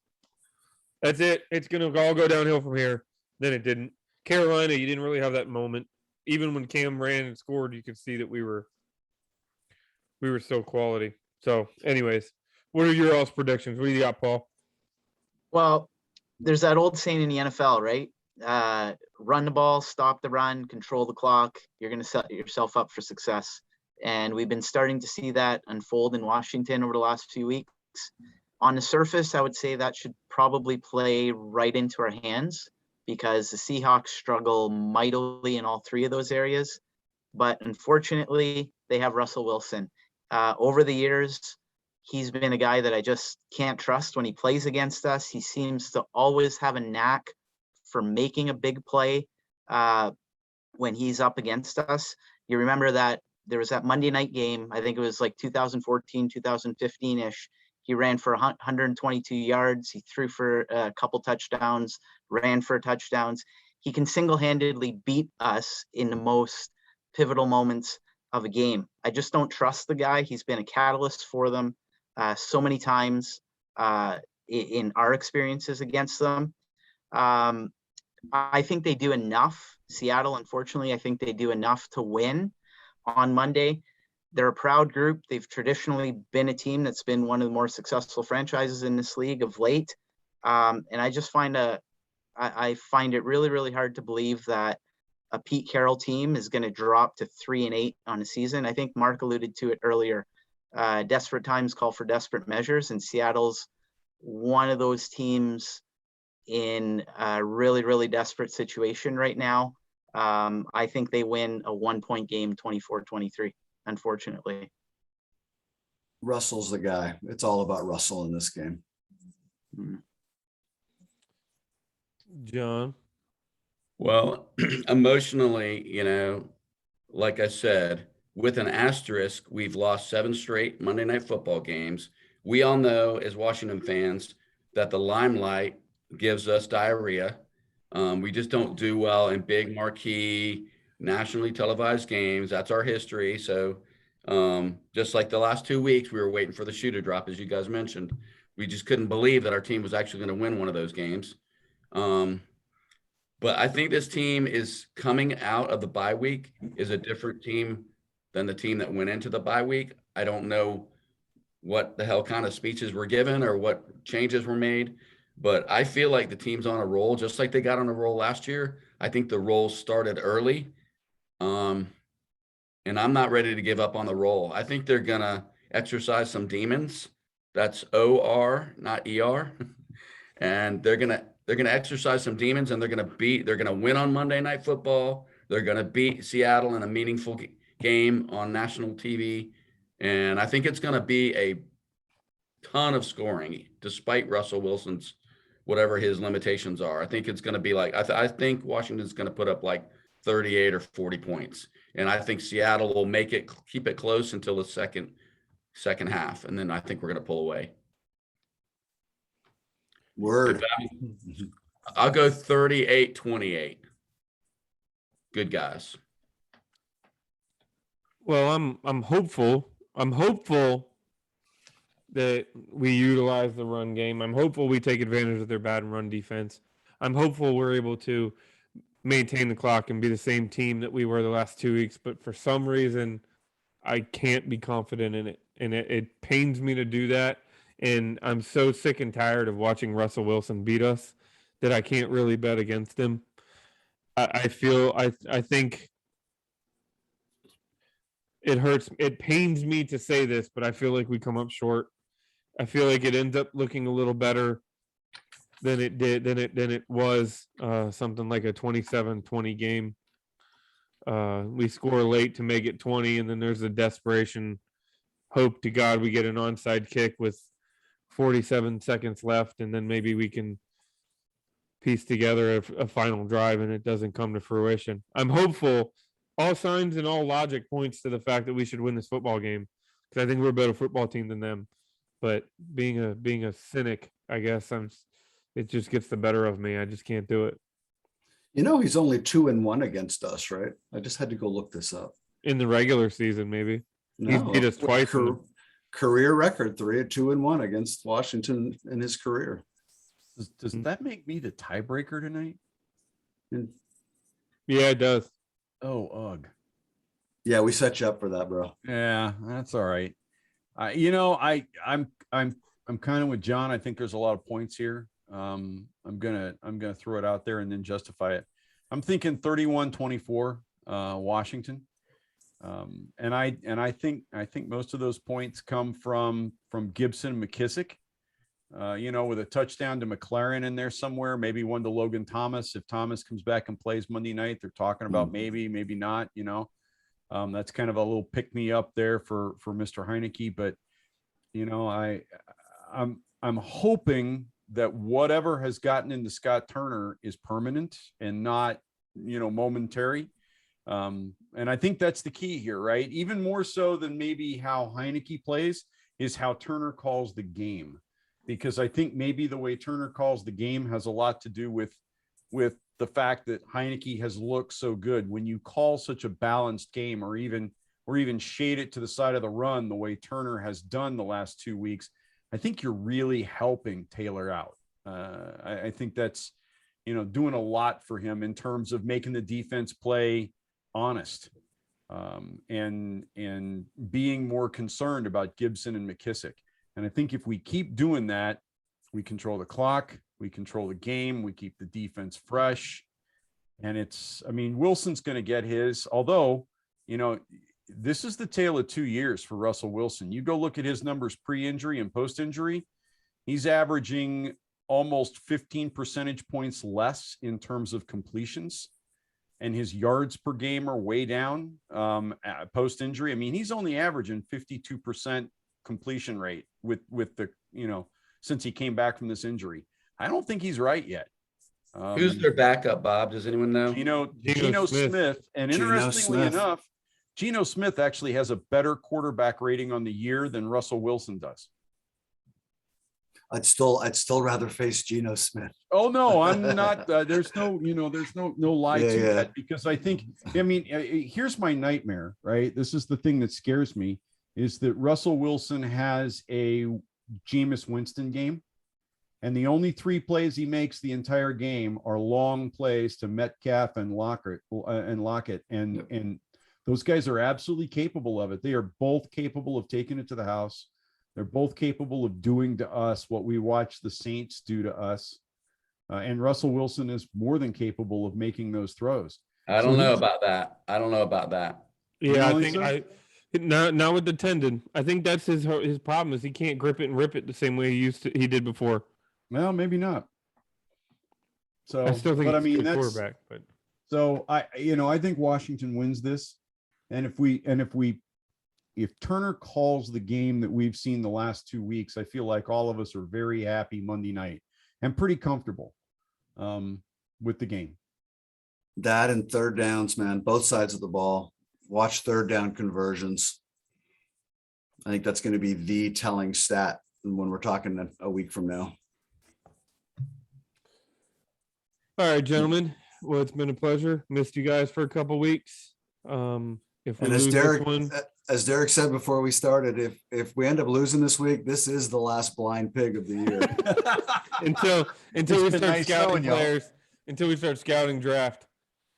That's it. It's going to all go downhill from here. Then it didn't. Carolina, you didn't really have that moment. Even when Cam ran and scored, you could see that we were still quality. So anyways, what are your all's predictions? What do you got, Paul? Well, there's that old saying in the NFL, right? Run the ball, stop the run, control the clock. You're going to set yourself up for success. And we've been starting to see that unfold in Washington over the last few weeks. On the surface, I would say that should probably play right into our hands because the Seahawks struggle mightily in all three of those areas. But unfortunately, they have Russell Wilson. Over the years, he's been a guy that I just can't trust when he plays against us. He seems to always have a knack for making a big play when he's up against us. You remember that there was that Monday night game, I think it was like 2014, 2015-ish. He ran for 122 yards. He threw for a couple touchdowns, ran for touchdowns. He can single-handedly beat us in the most pivotal moments of a game. I just don't trust the guy. He's been a catalyst for them so many times in our experiences against them. I think they do enough. Seattle, unfortunately, I think they do enough to win on Monday. They're a proud group. They've traditionally been a team that's been one of the more successful franchises in this league of late. And I just find I find it really, really hard to believe that a Pete Carroll team is going to drop to 3-8 on a season. I think Mark alluded to it earlier. Desperate times call for desperate measures, and Seattle's one of those teams in a really, really desperate situation right now. I think they win a 1-point game, 24-23, unfortunately. Russell's the guy. It's all about Russell in this game. John? Well, emotionally, like I said, with an asterisk, we've lost 7 straight Monday Night Football games. We all know as Washington fans that the limelight gives us diarrhea. We just don't do well in big marquee, nationally televised games. That's our history. So just like the last 2 weeks, we were waiting for the shoe to drop, as you guys mentioned. We just couldn't believe that our team was actually going to win one of those games. But I think this team is coming out of the bye week is a different team than the team that went into the bye week. I don't know what the hell kind of speeches were given or what changes were made, but I feel like the team's on a roll, just like they got on a roll last year. I think the roll started early. And I'm not ready to give up on the roll. I think they're gonna, exercise some demons. That's OR, not ER. And they're gonna exercise some demons, and they're gonna win on Monday Night Football. They're gonna beat Seattle in a meaningful game on national TV. And I think it's gonna be a ton of scoring, despite Russell Wilson's whatever his limitations are. I think it's going to be like I think Washington's going to put up like 38 or 40 points, and I think Seattle will keep it close until the second half, and then I think we're going to pull away. Word. I'll go 38-28. Good guys. Well, I'm hopeful. I'm hopeful that we utilize the run game. I'm hopeful we take advantage of their bad run defense. I'm hopeful we're able to maintain the clock and be the same team that we were the last 2 weeks. But for some reason, I can't be confident in it. And it pains me to do that. And I'm so sick and tired of watching Russell Wilson beat us that I can't really bet against him. I think it hurts. It pains me to say this, but I feel like we come up short. I feel like it ends up looking a little better than it was something like a 27-20 game. We score late to make it 20, and then there's a desperation hope to God we get an onside kick with 47 seconds left, and then maybe we can piece together a final drive, and it doesn't come to fruition. I'm hopeful. All signs and all logic points to the fact that we should win this football game, because I think we're a better football team than them. But being a cynic, I guess it just gets the better of me. I just can't do it. You know, he's only 2-1 against us, right? I just had to go look this up. In the regular season, maybe. He's beat us twice. Career record 2-1 against Washington in his career. Does that make me the tiebreaker tonight? Yeah, it does. Oh, ugh. Yeah, we set you up for that, bro. Yeah, that's all right. I'm kind of with John. I think there's a lot of points here. I'm gonna throw it out there and then justify it. I'm thinking 31-24, Washington. And I think most of those points come from Gibson and McKissick. With a touchdown to McLaren in there somewhere, maybe one to Logan Thomas. If Thomas comes back and plays Monday night, they're talking about maybe not, that's kind of a little pick me up there for Mr. Heineke. But, I'm hoping that whatever has gotten into Scott Turner is permanent and not, momentary. And I think that's the key here, right? Even more so than maybe how Heineke plays is how Turner calls the game. Because I think maybe the way Turner calls the game has a lot to do with the fact that Heineke has looked so good. When you call such a balanced game, or even shade it to the side of the run, the way Turner has done the last 2 weeks, I think you're really helping Taylor out. I think that's, doing a lot for him in terms of making the defense play honest, and being more concerned about Gibson and McKissick. And I think if we keep doing that, we control the clock, we control the game, we keep the defense fresh. And Wilson's going to get his, although, this is the tale of 2 years for Russell Wilson. You go look at his numbers pre-injury and post-injury, he's averaging almost 15 percentage points less in terms of completions. And his yards per game are way down post-injury. He's only averaging 52% completion rate with the, since he came back from this injury. I don't think he's right yet. Who's their backup, Bob? Does anyone know? Geno Smith. And interestingly enough, Geno Smith actually has a better quarterback rating on the year than Russell Wilson does. I'd still rather face Geno Smith. Oh no, I'm not. There's no lie to that, because I think, here's my nightmare, right? This is the thing that scares me, is that Russell Wilson has a Jameis Winston game, and the only 3 plays he makes the entire game are long plays to Metcalf and Lockett, and those guys are absolutely capable of it. They are both capable of taking it to the house. They're both capable of doing to us what we watch the Saints do to us. And Russell Wilson is more than capable of making those throws. I don't know about that. Yeah, I think Not with the tendon. I think that's his problem is he can't grip it and rip it the same way he did before. Well, maybe not. So, I still think but I he's a mean, good that's quarterback. But so I think Washington wins this, and if Turner calls the game that we've seen the last 2 weeks, I feel like all of us are very happy Monday night and pretty comfortable with the game. That and third downs, man, both sides of the ball. Watch third down conversions. I think that's going to be the telling stat when we're talking a week from now. all right, gentlemen. Well, it's been a pleasure. Missed you guys for a couple weeks. If we And lose this one, as Derek said before we started, if we end up losing this week, this is the last blind pig of the year. until we It's been start nice scouting knowing y'all. players, until we start scouting draft.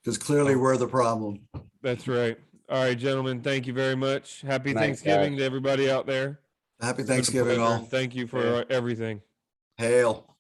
Because clearly we're the problem. That's right. All right, gentlemen. Thank you very much. Happy Good night, Thanksgiving guys. to everybody out there. Happy It's been a Thanksgiving pleasure. all. Thank you for everything. Hail.